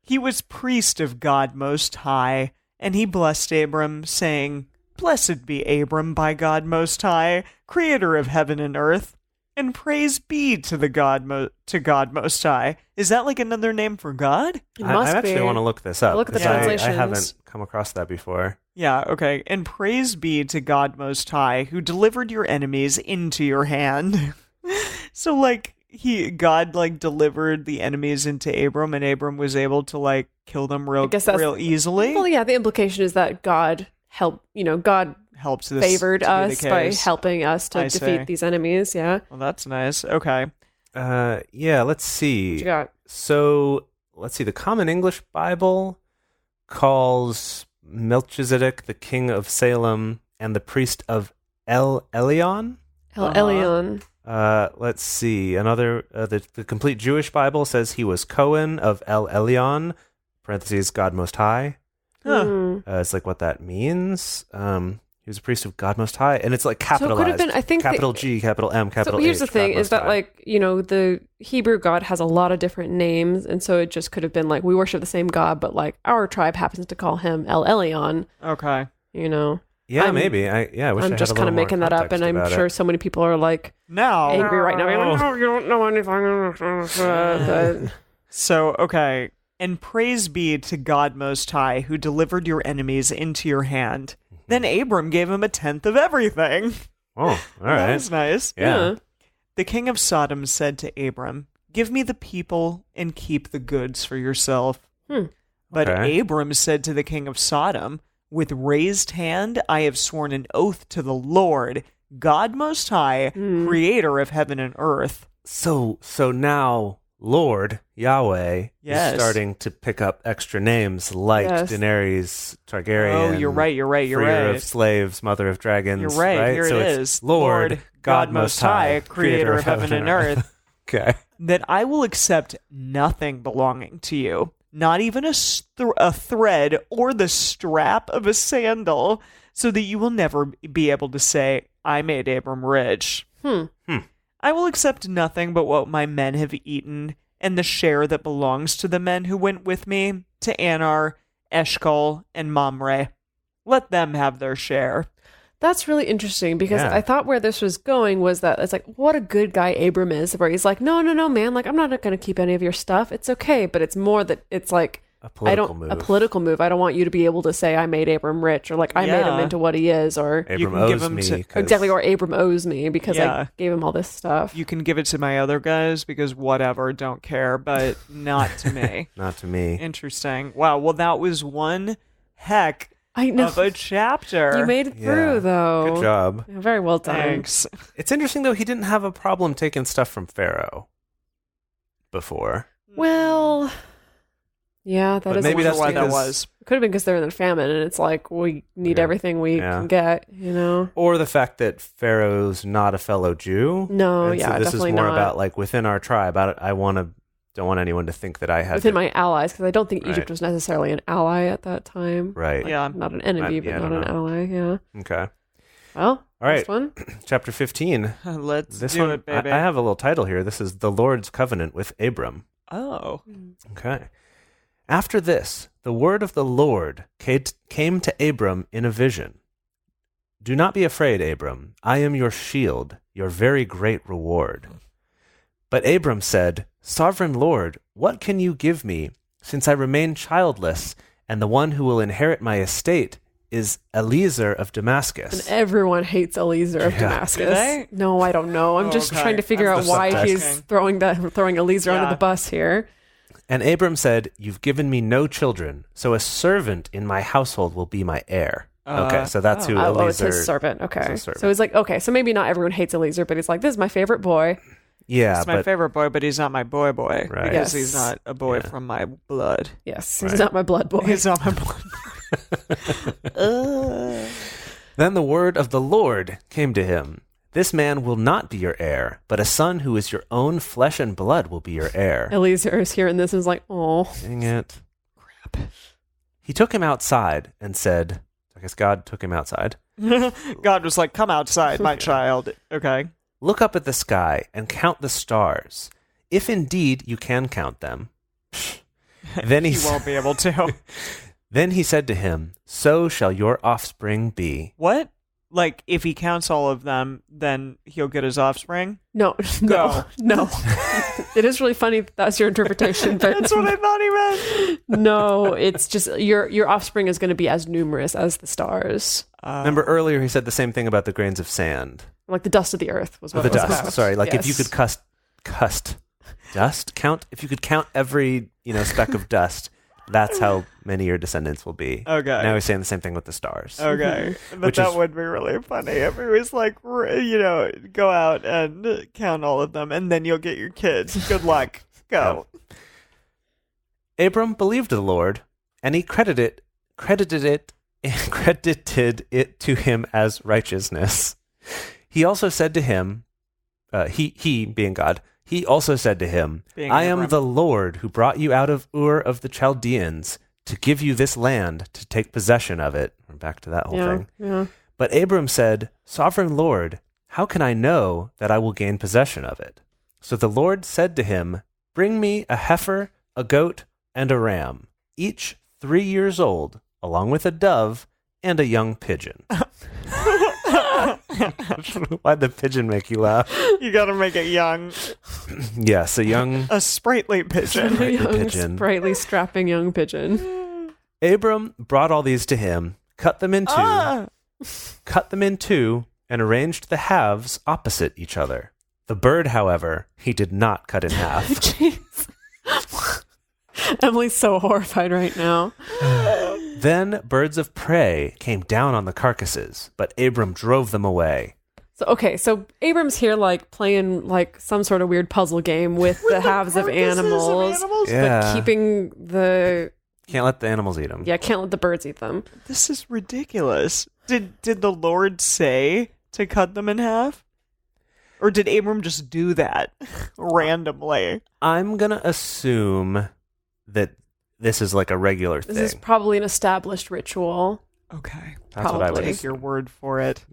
[SPEAKER 2] He was priest of God Most High, and he blessed Abram, saying, Blessed be Abram by God Most High, creator of heaven and earth, and praise be to the God Most High. Is that like another name for God?
[SPEAKER 4] It
[SPEAKER 3] I
[SPEAKER 4] must
[SPEAKER 3] actually
[SPEAKER 4] be.
[SPEAKER 3] want to look this up.
[SPEAKER 4] Look at the
[SPEAKER 3] 'cause I
[SPEAKER 4] translations.
[SPEAKER 3] haven't come across that before.
[SPEAKER 2] Yeah, okay. And praise be to God Most High, who delivered your enemies into your hand. So, like, God delivered the enemies into Abram, and Abram was able to, like, kill them real easily.
[SPEAKER 4] Well, yeah, the implication is that God God
[SPEAKER 2] Helps this
[SPEAKER 4] favored
[SPEAKER 2] to be the
[SPEAKER 4] us by
[SPEAKER 2] case.
[SPEAKER 4] helping us to
[SPEAKER 2] I
[SPEAKER 4] defeat
[SPEAKER 2] see.
[SPEAKER 4] these enemies. Yeah.
[SPEAKER 2] Well, that's nice. Okay.
[SPEAKER 3] Yeah, let's see.
[SPEAKER 4] What you got?
[SPEAKER 3] So, let's see. The Common English Bible calls Melchizedek the king of Salem and the priest of El Elyon.
[SPEAKER 4] El Elyon.
[SPEAKER 3] Let's see. Another, the Complete Jewish Bible says he was Cohen of El Elyon, parentheses, God Most High.
[SPEAKER 2] Huh.
[SPEAKER 3] It's like what that means. He was a priest of God Most High, and it's like capitalized.
[SPEAKER 4] So it could have been, I think,
[SPEAKER 3] capital G, capital M, capital H.
[SPEAKER 4] So here's the thing:
[SPEAKER 3] God
[SPEAKER 4] is
[SPEAKER 3] Most
[SPEAKER 4] that
[SPEAKER 3] High.
[SPEAKER 4] like the Hebrew God has a lot of different names, and so it just could have been like we worship the same God, but like our tribe happens to call him El Elyon.
[SPEAKER 2] Okay.
[SPEAKER 3] Yeah, maybe. I wish I
[SPEAKER 4] I'm
[SPEAKER 3] had
[SPEAKER 4] just
[SPEAKER 3] a
[SPEAKER 4] kind
[SPEAKER 3] little
[SPEAKER 4] of making
[SPEAKER 3] more
[SPEAKER 4] that up, and I'm
[SPEAKER 3] context
[SPEAKER 4] sure
[SPEAKER 3] about
[SPEAKER 4] so many people are like
[SPEAKER 2] Now.
[SPEAKER 4] angry right now. Like, no, you don't know anything.
[SPEAKER 2] So, okay. And praise be to God Most High, who delivered your enemies into your hand. Then Abram gave him a tenth of everything.
[SPEAKER 3] it. Oh, all
[SPEAKER 2] That
[SPEAKER 3] right.
[SPEAKER 2] was nice.
[SPEAKER 3] Yeah.
[SPEAKER 2] The king of Sodom said to Abram, Give me the people and keep the goods for yourself. But
[SPEAKER 3] Okay.
[SPEAKER 2] Abram said to the king of Sodom, With raised hand I have sworn an oath to the Lord, God Most High, creator of heaven and earth.
[SPEAKER 3] So now Lord, Yahweh,
[SPEAKER 2] Yes.
[SPEAKER 3] is starting to pick up extra names like Daenerys Targaryen.
[SPEAKER 2] Oh, you're right.
[SPEAKER 3] Freer of slaves, mother of dragons.
[SPEAKER 2] You're right. Here
[SPEAKER 3] so
[SPEAKER 2] it
[SPEAKER 3] it's
[SPEAKER 2] is.
[SPEAKER 3] Lord, God Most High,
[SPEAKER 2] creator of heaven and earth.
[SPEAKER 3] Okay.
[SPEAKER 2] That I will accept nothing belonging to you, not even a thread or the strap of a sandal, so that you will never be able to say, I made Abram rich. I will accept nothing but what my men have eaten, and the share that belongs to the men who went with me, to Anar, Eshcol, and Mamre. Let them have their share.
[SPEAKER 4] That's really interesting because I thought where this was going was that it's like, what a good guy Abram is, where he's like, no, man, like, I'm not going to keep any of your stuff. It's okay. But it's more that it's like, a political move. I don't want you to be able to say I made Abram rich, or like I made him into what he is, or
[SPEAKER 3] Abram owes me.
[SPEAKER 4] Exactly, or Abram owes me because I gave him all this stuff.
[SPEAKER 2] You can give it to my other guys because whatever, don't care, but not to me.
[SPEAKER 3] Not to me.
[SPEAKER 2] Interesting. Wow. Well, that was one heck of a chapter.
[SPEAKER 4] You made it through, though.
[SPEAKER 3] Good job.
[SPEAKER 4] Yeah, very well done.
[SPEAKER 2] Thanks.
[SPEAKER 3] It's interesting, though, he didn't have a problem taking stuff from Pharaoh before.
[SPEAKER 4] Well, yeah, that is
[SPEAKER 3] maybe that's
[SPEAKER 2] why that
[SPEAKER 3] because-
[SPEAKER 2] was.
[SPEAKER 4] It could have been because they're in the famine, and it's like, we need everything we can get, you know?
[SPEAKER 3] Or the fact that Pharaoh's not a fellow Jew.
[SPEAKER 4] No,
[SPEAKER 3] and so this
[SPEAKER 4] definitely
[SPEAKER 3] is more
[SPEAKER 4] not.
[SPEAKER 3] about, like, within our tribe. Don't want anyone to think that I had
[SPEAKER 4] Within my allies, because I don't think Egypt was necessarily an ally at that time.
[SPEAKER 3] Right.
[SPEAKER 2] Yeah.
[SPEAKER 4] Not an enemy, but not an ally, yeah.
[SPEAKER 3] Okay.
[SPEAKER 4] Well,
[SPEAKER 3] all right.
[SPEAKER 4] next one.
[SPEAKER 3] Chapter 15.
[SPEAKER 2] Let's
[SPEAKER 3] This
[SPEAKER 2] do
[SPEAKER 3] one,
[SPEAKER 2] it, baby.
[SPEAKER 3] I have a little title here. This is The Lord's Covenant with Abram.
[SPEAKER 2] Oh.
[SPEAKER 3] Okay. After this, the word of the Lord came to Abram in a vision. Do not be afraid, Abram. I am your shield, your very great reward. But Abram said, Sovereign Lord, what can you give me, since I remain childless, and the one who will inherit my estate is Eliezer of Damascus?
[SPEAKER 4] And everyone hates Eliezer of Damascus.
[SPEAKER 2] Do they?
[SPEAKER 4] No, I don't know. I'm just
[SPEAKER 2] Okay.
[SPEAKER 4] trying to figure out
[SPEAKER 2] That's
[SPEAKER 4] why
[SPEAKER 2] the
[SPEAKER 4] he's
[SPEAKER 2] subtext.
[SPEAKER 4] throwing Eliezer under
[SPEAKER 2] Yeah.
[SPEAKER 4] the bus here.
[SPEAKER 3] And Abram said, You've given me no children, so a servant in my household will be my heir. Okay, so that's who Eliezer...
[SPEAKER 4] Oh, it's his servant. Okay.
[SPEAKER 3] his servant.
[SPEAKER 4] So he's like, okay, so maybe not everyone hates Eliezer, but he's like, this is my favorite boy.
[SPEAKER 3] Yeah,
[SPEAKER 2] He's my
[SPEAKER 3] but
[SPEAKER 2] favorite boy, but he's not my boy,
[SPEAKER 3] Right.
[SPEAKER 2] because
[SPEAKER 4] Yes.
[SPEAKER 2] he's not a boy from my blood.
[SPEAKER 4] Yes, he's not my blood boy.
[SPEAKER 2] He's not my blood.
[SPEAKER 3] then the word of the Lord came to him. This man will not be your heir, but a son who is your own flesh and blood will be your heir.
[SPEAKER 4] Eliezer is hearing this and is like, oh.
[SPEAKER 3] Dang it. Crap. He took him outside and said, I guess God took him outside.
[SPEAKER 2] God was like, come outside, my child. Okay.
[SPEAKER 3] Look up at the sky and count the stars, if indeed you can count them. Then
[SPEAKER 2] He won't be able to.
[SPEAKER 3] Then he said to him, So shall your offspring be.
[SPEAKER 2] What? Like, if he counts all of them, then he'll get his offspring?
[SPEAKER 4] No. It is really funny that that's your interpretation, but
[SPEAKER 2] That's what I thought he meant.
[SPEAKER 4] no, it's just your offspring is going to be as numerous as the stars.
[SPEAKER 3] Remember earlier he said the same thing about the grains of sand.
[SPEAKER 4] Like the dust of the earth was what
[SPEAKER 3] The
[SPEAKER 4] it was
[SPEAKER 3] dust.
[SPEAKER 4] about.
[SPEAKER 3] Sorry, like if you
[SPEAKER 4] Yes.
[SPEAKER 3] could if you could count every, speck of dust, that's how many your descendants will be.
[SPEAKER 2] Okay.
[SPEAKER 3] Now he's saying the same thing with the stars.
[SPEAKER 2] Okay. But
[SPEAKER 3] Which
[SPEAKER 2] that
[SPEAKER 3] is-
[SPEAKER 2] would be really funny if it was like, go out and count all of them, and then you'll get your kids. Good luck. Go.
[SPEAKER 3] Abram believed the Lord, and he credited it to him as righteousness. He also said to him, he being God, he also said to him,
[SPEAKER 2] Being
[SPEAKER 3] I am
[SPEAKER 2] Abram.
[SPEAKER 3] the Lord who brought you out of Ur of the Chaldeans to give you this land to take possession of it. We're back to that whole thing.
[SPEAKER 4] Yeah.
[SPEAKER 3] But Abram said, Sovereign Lord, how can I know that I will gain possession of it? So the Lord said to him, Bring me a heifer, a goat, and a ram, each 3 years old, along with a dove and a young pigeon. Why'd the pigeon make you laugh?
[SPEAKER 2] You gotta make it young.
[SPEAKER 3] Yes,
[SPEAKER 2] A sprightly pigeon.
[SPEAKER 4] A young,
[SPEAKER 3] pigeon.
[SPEAKER 4] sprightly, strapping young pigeon.
[SPEAKER 3] Abram brought all these to him, cut them in two, and arranged the halves opposite each other. The bird, however, he did not cut in half.
[SPEAKER 4] Jeez. Emily's so horrified right now.
[SPEAKER 3] Then birds of prey came down on the carcasses, but Abram drove them away.
[SPEAKER 4] So Abram's here like playing like some sort of weird puzzle game with the halves of animals, but keeping the...
[SPEAKER 3] Can't let the animals eat them.
[SPEAKER 4] Yeah, can't let the birds eat them.
[SPEAKER 2] This is ridiculous. Did the Lord say to cut them in half? Or did Abram just do that randomly?
[SPEAKER 3] I'm going to assume that this is like a regular thing.
[SPEAKER 4] This is probably an established ritual.
[SPEAKER 2] Okay.
[SPEAKER 3] That's what I would
[SPEAKER 2] take your word for it.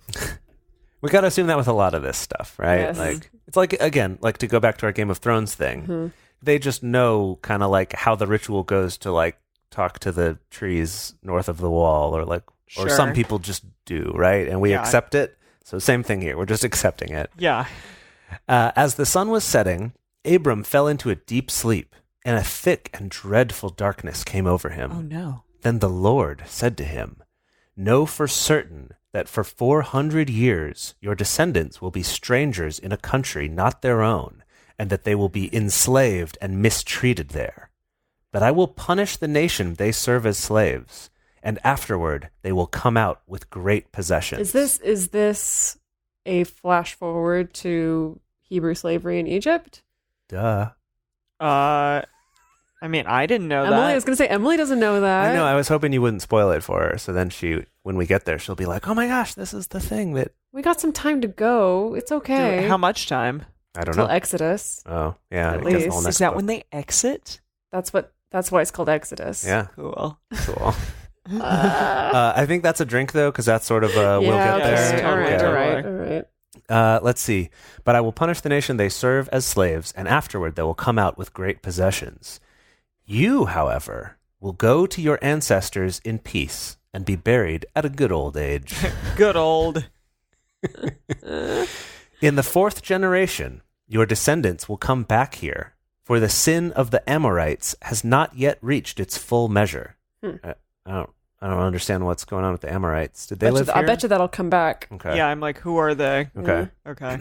[SPEAKER 3] We got to assume that with a lot of this stuff, right?
[SPEAKER 4] Yes.
[SPEAKER 3] Like, it's like, again, like to go back to our Game of Thrones thing, they just know kind of like how the ritual goes to like talk to the trees north of the wall, or like, or some people just do, right? And we accept it. So same thing here. We're just accepting it.
[SPEAKER 2] Yeah.
[SPEAKER 3] As the sun was setting, Abram fell into a deep sleep, and a thick and dreadful darkness came over him.
[SPEAKER 2] Oh, no.
[SPEAKER 3] Then the Lord said to him, "Know for certain that for 400 years your descendants will be strangers in a country not their own, and that they will be enslaved and mistreated there. But I will punish the nation they serve as slaves, and afterward they will come out with great possessions."
[SPEAKER 4] Is this a flash forward to Hebrew slavery in Egypt?
[SPEAKER 3] Duh.
[SPEAKER 2] I mean, I didn't know that.
[SPEAKER 4] I was going to say, Emily doesn't know that.
[SPEAKER 3] I know, I was hoping you wouldn't spoil it for her, so then when we get there, she'll be like, oh my gosh, this is the thing that...
[SPEAKER 4] We got some time to go. It's okay.
[SPEAKER 2] How much time?
[SPEAKER 3] I don't
[SPEAKER 4] Till
[SPEAKER 3] know.
[SPEAKER 4] Exodus.
[SPEAKER 3] Oh, yeah.
[SPEAKER 4] At
[SPEAKER 3] I guess the
[SPEAKER 4] least.
[SPEAKER 3] whole next
[SPEAKER 2] Is that
[SPEAKER 3] book.
[SPEAKER 2] when they exit?
[SPEAKER 4] That's why it's called Exodus.
[SPEAKER 3] Yeah.
[SPEAKER 2] Cool.
[SPEAKER 3] Cool. I think that's a drink, though, because that's sort of we'll get there.
[SPEAKER 2] Totally.
[SPEAKER 4] All right.
[SPEAKER 3] Let's see. But I will punish the nation they serve as slaves, and afterward they will come out with great possessions. You, however, will go to your ancestors in peace and be buried at a good old age.
[SPEAKER 2] Good old.
[SPEAKER 3] In the 4th generation, your descendants will come back here, for the sin of the Amorites has not yet reached its full measure. I don't understand what's going on with the Amorites. Did they live here?
[SPEAKER 4] I bet you that'll come back.
[SPEAKER 3] Okay.
[SPEAKER 2] Yeah, I'm like, who are they?
[SPEAKER 3] Okay.
[SPEAKER 2] Okay.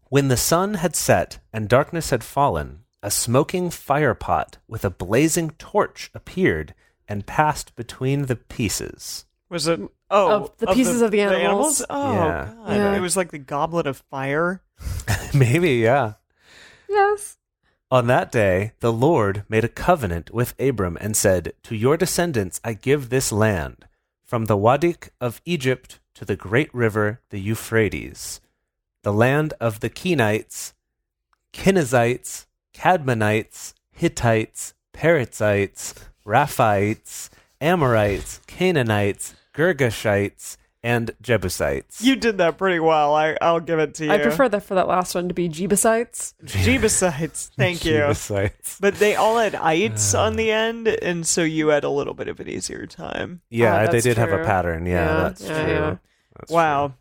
[SPEAKER 3] When the sun had set and darkness had fallen, a smoking fire pot with a blazing torch appeared and passed between the pieces.
[SPEAKER 2] Was it?
[SPEAKER 4] Of the pieces of the animals?
[SPEAKER 2] Oh,
[SPEAKER 3] Yeah.
[SPEAKER 2] God.
[SPEAKER 4] Yeah.
[SPEAKER 2] It was like the goblet of fire.
[SPEAKER 3] Maybe, yeah.
[SPEAKER 4] Yes.
[SPEAKER 3] On that day, the Lord made a covenant with Abram and said, "To your descendants I give this land, from the Wadik of Egypt to the great river, the Euphrates, the land of the Kenites, Kenizzites, Cadmonites, Hittites, Perizzites, Raphaites, Amorites, Canaanites, Girgashites, and Jebusites."
[SPEAKER 2] You did that pretty well. I'll give it to you.
[SPEAKER 4] I prefer that for that last one to be Jebusites.
[SPEAKER 2] Jebusites. Thank you.
[SPEAKER 3] Jebusites.
[SPEAKER 2] But they all had ites on the end, and so you had a little bit of an easier time.
[SPEAKER 3] Yeah, they
[SPEAKER 4] that's
[SPEAKER 3] did have a
[SPEAKER 4] true.
[SPEAKER 3] pattern. Yeah, that's
[SPEAKER 4] Yeah,
[SPEAKER 3] true.
[SPEAKER 4] yeah.
[SPEAKER 3] That's
[SPEAKER 2] Wow.
[SPEAKER 3] true.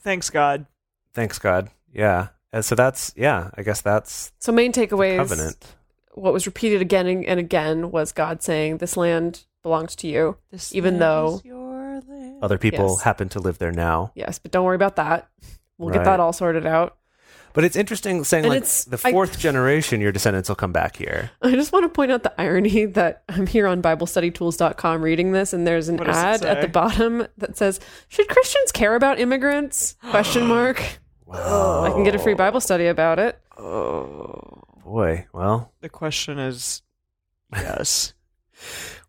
[SPEAKER 2] Thanks, God.
[SPEAKER 3] Thanks, God. Yeah. So that's, I guess that's
[SPEAKER 4] So main
[SPEAKER 3] the
[SPEAKER 4] takeaways,
[SPEAKER 3] covenant.
[SPEAKER 4] what was repeated again and again was God saying, this land belongs to you. Even though-
[SPEAKER 2] your land.
[SPEAKER 3] Other people
[SPEAKER 4] Yes.
[SPEAKER 3] happen to live there now.
[SPEAKER 4] Yes, but don't worry about that. We'll
[SPEAKER 3] Right.
[SPEAKER 4] get that all sorted out.
[SPEAKER 3] But it's interesting saying,
[SPEAKER 4] And
[SPEAKER 3] like,
[SPEAKER 4] it's-
[SPEAKER 3] the 4th generation, your descendants will come back here.
[SPEAKER 4] I just want to point out the irony that I'm here on BibleStudyTools.com reading this, and there's an
[SPEAKER 2] What does it
[SPEAKER 4] ad at
[SPEAKER 2] say?
[SPEAKER 4] the bottom that says, "Should Christians care about immigrants?" Question mark.
[SPEAKER 3] Wow.
[SPEAKER 4] I can get a free Bible study about it.
[SPEAKER 2] Oh.
[SPEAKER 3] Boy. Well,
[SPEAKER 2] The question is yes.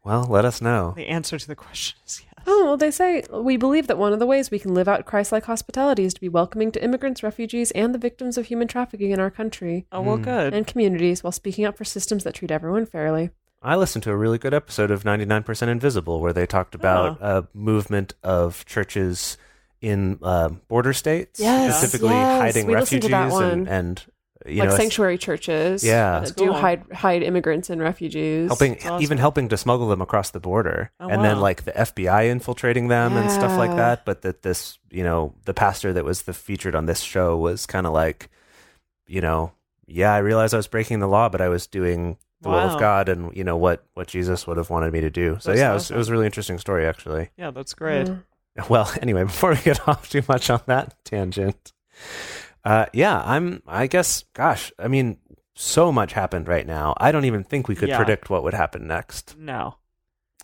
[SPEAKER 3] let us know.
[SPEAKER 2] The answer to the question is yes.
[SPEAKER 4] Oh, well, they say, we believe that one of the ways we can live out Christ-like hospitality is to be welcoming to immigrants, refugees, and the victims of human trafficking in our country
[SPEAKER 2] Oh, well, good.
[SPEAKER 4] and communities while speaking up for systems that treat everyone fairly.
[SPEAKER 3] I listened to a really good episode of 99% Invisible where they talked about a movement of churches in border states,
[SPEAKER 4] Yes,
[SPEAKER 3] specifically
[SPEAKER 4] yes.
[SPEAKER 3] hiding
[SPEAKER 4] We listened to that
[SPEAKER 3] refugees
[SPEAKER 4] one.
[SPEAKER 3] and you
[SPEAKER 4] Like
[SPEAKER 3] know,
[SPEAKER 4] sanctuary churches
[SPEAKER 3] Yeah.
[SPEAKER 4] that
[SPEAKER 2] That's
[SPEAKER 4] do
[SPEAKER 2] cool.
[SPEAKER 4] hide immigrants and refugees.
[SPEAKER 3] helping
[SPEAKER 2] That's awesome.
[SPEAKER 3] even helping to smuggle them across the border,
[SPEAKER 2] Oh,
[SPEAKER 3] and then
[SPEAKER 2] wow.
[SPEAKER 3] like the FBI infiltrating them and stuff like
[SPEAKER 4] Yeah.
[SPEAKER 3] that. But that this, the pastor that was the featured on this show was kind of like, I realized I was breaking the law, but I was doing the will
[SPEAKER 2] Wow.
[SPEAKER 3] of God and what Jesus would have wanted me to do. So
[SPEAKER 2] That's
[SPEAKER 3] yeah,
[SPEAKER 2] awesome.
[SPEAKER 3] it was a really interesting story actually.
[SPEAKER 2] Yeah, that's great.
[SPEAKER 4] Mm.
[SPEAKER 3] Well, anyway, before we get off too much on that tangent, I guess, gosh, I mean, so much happened right now. I don't even think we could
[SPEAKER 2] Yeah.
[SPEAKER 3] predict what would happen next.
[SPEAKER 2] No.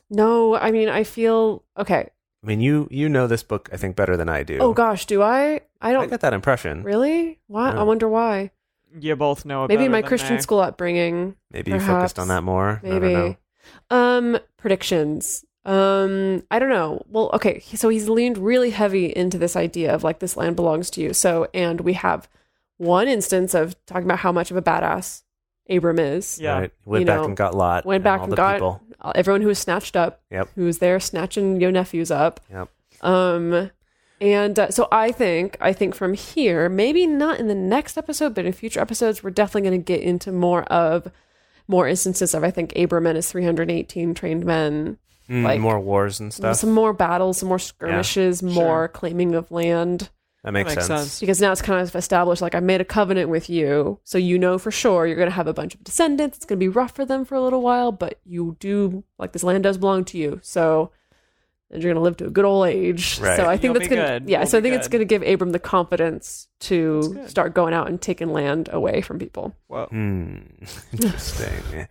[SPEAKER 4] No, I mean, I feel okay.
[SPEAKER 3] I mean, you know this book, I think, better than I do.
[SPEAKER 4] Oh gosh, do I? I
[SPEAKER 3] I
[SPEAKER 4] don't.
[SPEAKER 3] get that impression.
[SPEAKER 4] Why? Why?
[SPEAKER 3] Yeah.
[SPEAKER 4] I wonder why.
[SPEAKER 2] You both know it
[SPEAKER 4] Maybe
[SPEAKER 2] better
[SPEAKER 4] my
[SPEAKER 2] than
[SPEAKER 4] Christian
[SPEAKER 2] me.
[SPEAKER 4] school upbringing.
[SPEAKER 3] Maybe you
[SPEAKER 4] perhaps.
[SPEAKER 3] focused on that more.
[SPEAKER 4] Maybe.
[SPEAKER 3] I don't know.
[SPEAKER 4] Predictions. I don't know. Well, okay. So he's leaned really heavy into this idea of like this land belongs to you. So, and we have one instance of talking about how much of a badass Abram is.
[SPEAKER 2] Yeah.
[SPEAKER 3] Right. Went
[SPEAKER 4] You
[SPEAKER 3] back
[SPEAKER 4] know,
[SPEAKER 3] and got Lot.
[SPEAKER 4] Went back
[SPEAKER 3] all
[SPEAKER 4] and
[SPEAKER 3] the
[SPEAKER 4] got
[SPEAKER 3] people.
[SPEAKER 4] everyone who was snatched up.
[SPEAKER 3] Yep.
[SPEAKER 4] Who was there snatching your nephews up.
[SPEAKER 3] Yep.
[SPEAKER 4] And so I think from here, maybe not in the next episode, but in future episodes, we're definitely going to get into more instances of, I think, Abram and his 318 trained men. Like
[SPEAKER 3] more wars and stuff.
[SPEAKER 4] Some more battles, some more skirmishes, more claiming of land.
[SPEAKER 3] That makes sense.
[SPEAKER 4] Because now it's kind of established, like, I made a covenant with you, so you know for sure you're going to have a bunch of descendants. It's going to be rough for them for a little while, but you do, like, this land does belong to you. So and you're going to live to a good old age.
[SPEAKER 3] Right.
[SPEAKER 4] So I think
[SPEAKER 2] You'll
[SPEAKER 4] that's
[SPEAKER 2] be
[SPEAKER 4] going to,
[SPEAKER 2] good.
[SPEAKER 4] yeah.
[SPEAKER 2] You'll
[SPEAKER 4] So I
[SPEAKER 2] be
[SPEAKER 4] think it's
[SPEAKER 2] good.
[SPEAKER 4] going to give Abram the confidence
[SPEAKER 2] That's
[SPEAKER 4] to
[SPEAKER 2] good.
[SPEAKER 4] start going out and taking land away from people.
[SPEAKER 2] Whoa.
[SPEAKER 3] Interesting.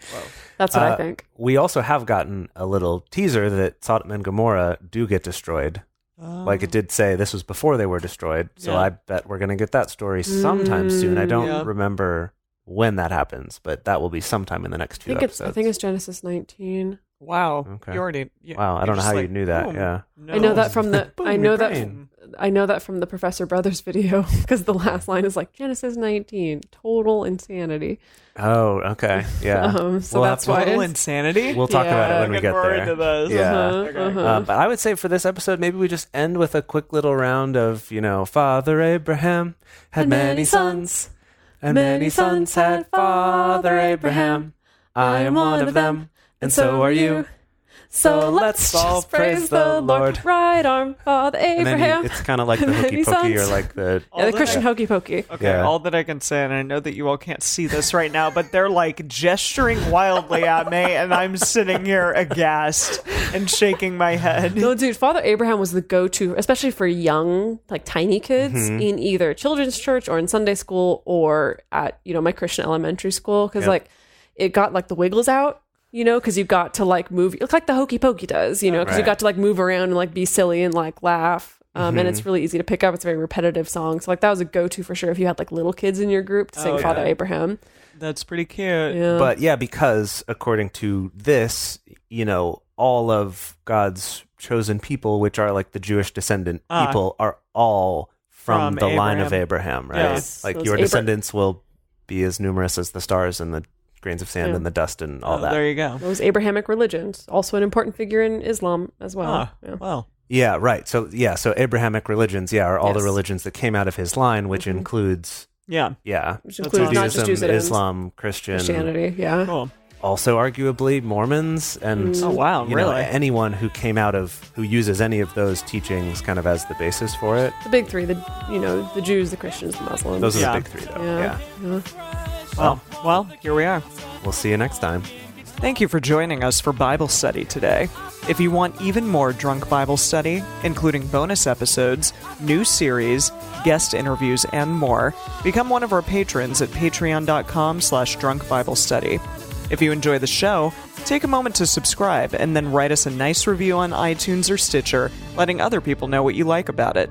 [SPEAKER 4] That's what I think.
[SPEAKER 3] We also have gotten a little teaser that Sodom and Gomorrah do get destroyed. Like it did say this was before they were destroyed. So
[SPEAKER 2] Yeah.
[SPEAKER 3] I bet we're going to get that story sometime soon. I don't
[SPEAKER 2] Yeah.
[SPEAKER 3] remember when that happens, but that will be sometime in the next few episodes.
[SPEAKER 4] I think it's Genesis 19.
[SPEAKER 2] Wow.
[SPEAKER 3] Okay.
[SPEAKER 2] You already.
[SPEAKER 3] Wow, I don't know how you knew that. Yeah.
[SPEAKER 4] I know that from the
[SPEAKER 3] Boom,
[SPEAKER 4] I know
[SPEAKER 3] your
[SPEAKER 4] that
[SPEAKER 3] brain.
[SPEAKER 4] I know that from the Professor Brothers video because the last line is like Genesis 19, total insanity.
[SPEAKER 3] Oh, okay. Yeah.
[SPEAKER 4] So
[SPEAKER 3] We'll
[SPEAKER 4] that's
[SPEAKER 3] have
[SPEAKER 4] why
[SPEAKER 2] Total
[SPEAKER 4] it's,
[SPEAKER 2] insanity.
[SPEAKER 3] We'll talk about it when we
[SPEAKER 2] Looking
[SPEAKER 3] get
[SPEAKER 2] forward
[SPEAKER 3] there.
[SPEAKER 2] to those.
[SPEAKER 3] Yeah.
[SPEAKER 2] Okay.
[SPEAKER 3] But I would say for this episode, maybe we just end with a quick little round of, Father Abraham had many sons, and many sons had Father Abraham. I am one of them, and so are you.
[SPEAKER 4] So let's all
[SPEAKER 3] just
[SPEAKER 4] praise the Lord. Right arm, Father
[SPEAKER 3] And then
[SPEAKER 4] Abraham.
[SPEAKER 3] it's kind of like the
[SPEAKER 4] and
[SPEAKER 3] hokey
[SPEAKER 4] many
[SPEAKER 3] pokey or
[SPEAKER 4] sons.
[SPEAKER 3] like the...
[SPEAKER 4] Yeah, the Christian hokey pokey.
[SPEAKER 2] Okay,
[SPEAKER 3] Yeah.
[SPEAKER 2] all that I can say, and I know that you all can't see this right now, but they're like gesturing wildly at me, and I'm sitting here aghast and shaking my head.
[SPEAKER 4] No, dude, Father Abraham was the go-to, especially for young, like tiny kids
[SPEAKER 3] Mm-hmm.
[SPEAKER 4] in either children's church or in Sunday school or at, my Christian elementary school. Because
[SPEAKER 3] Yep.
[SPEAKER 4] like it got like the wiggles out, because you got to like move, look like the hokey pokey does, because
[SPEAKER 3] Right.
[SPEAKER 4] you got to like move around and like be silly and like laugh. And it's really easy to pick up. It's a very repetitive song. So like that was a go-to for sure if you had like little kids in your group to sing
[SPEAKER 2] Oh,
[SPEAKER 4] Father
[SPEAKER 2] yeah.
[SPEAKER 4] Abraham.
[SPEAKER 2] That's pretty cute.
[SPEAKER 4] Yeah.
[SPEAKER 3] But yeah, because according to this, all of God's chosen people, which are like the Jewish descendant people, are all from the line of Abraham, right?
[SPEAKER 2] Yes.
[SPEAKER 3] Like
[SPEAKER 4] Those
[SPEAKER 3] your descendants will be as numerous as the stars and the grains of sand
[SPEAKER 4] Yeah.
[SPEAKER 3] and the dust and all
[SPEAKER 2] Oh,
[SPEAKER 3] that.
[SPEAKER 2] there you go.
[SPEAKER 4] Those Abrahamic religions, also an important figure in Islam as well.
[SPEAKER 2] Ah,
[SPEAKER 4] Yeah.
[SPEAKER 2] well.
[SPEAKER 3] Yeah, right. So Abrahamic religions, are all the
[SPEAKER 4] Yes.
[SPEAKER 3] religions that came out of his line, which includes
[SPEAKER 2] Yeah.
[SPEAKER 4] Which
[SPEAKER 2] That's
[SPEAKER 4] includes not just
[SPEAKER 3] Judaism,
[SPEAKER 4] Judaism,
[SPEAKER 3] Islam,
[SPEAKER 4] Christianity. Yeah.
[SPEAKER 2] Cool.
[SPEAKER 3] also arguably Mormons and
[SPEAKER 2] Oh, wow, really?
[SPEAKER 3] anyone who came out of who uses any of those teachings kind of as the basis for it.
[SPEAKER 4] The big three, the Jews, the Christians, the Muslims.
[SPEAKER 3] Those are
[SPEAKER 2] Yeah.
[SPEAKER 3] the big three, though.
[SPEAKER 4] Yeah.
[SPEAKER 3] Yeah.
[SPEAKER 2] Well, here we are.
[SPEAKER 3] We'll see you next time.
[SPEAKER 2] Thank you for joining us for Bible study today. If you want even more Drunk Bible Study, including bonus episodes, new series, guest interviews, and more, become one of our patrons at patreon.com/drunkbiblestudy. If you enjoy the show, take a moment to subscribe and then write us a nice review on iTunes or Stitcher, letting other people know what you like about it.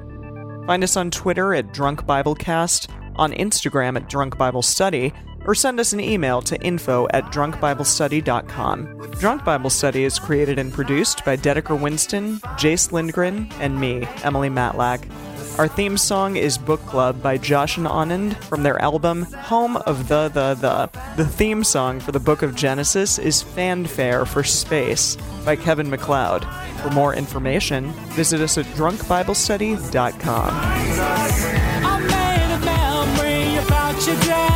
[SPEAKER 2] Find us on Twitter at Drunk Biblecast, on Instagram at Drunk Bible Study, or send us an email to info@drunkbiblestudy.com. Drunk Bible Study is created and produced by Dedeker Winston, Jace Lindgren, and me, Emily Matlack. Our theme song is Book Club by Josh and Anand from their album Home of the. The theme song for the Book of Genesis is Fanfare for Space by Kevin MacLeod. For more information, visit us at drunkbiblestudy.com.
[SPEAKER 5] I made a memory about your dad.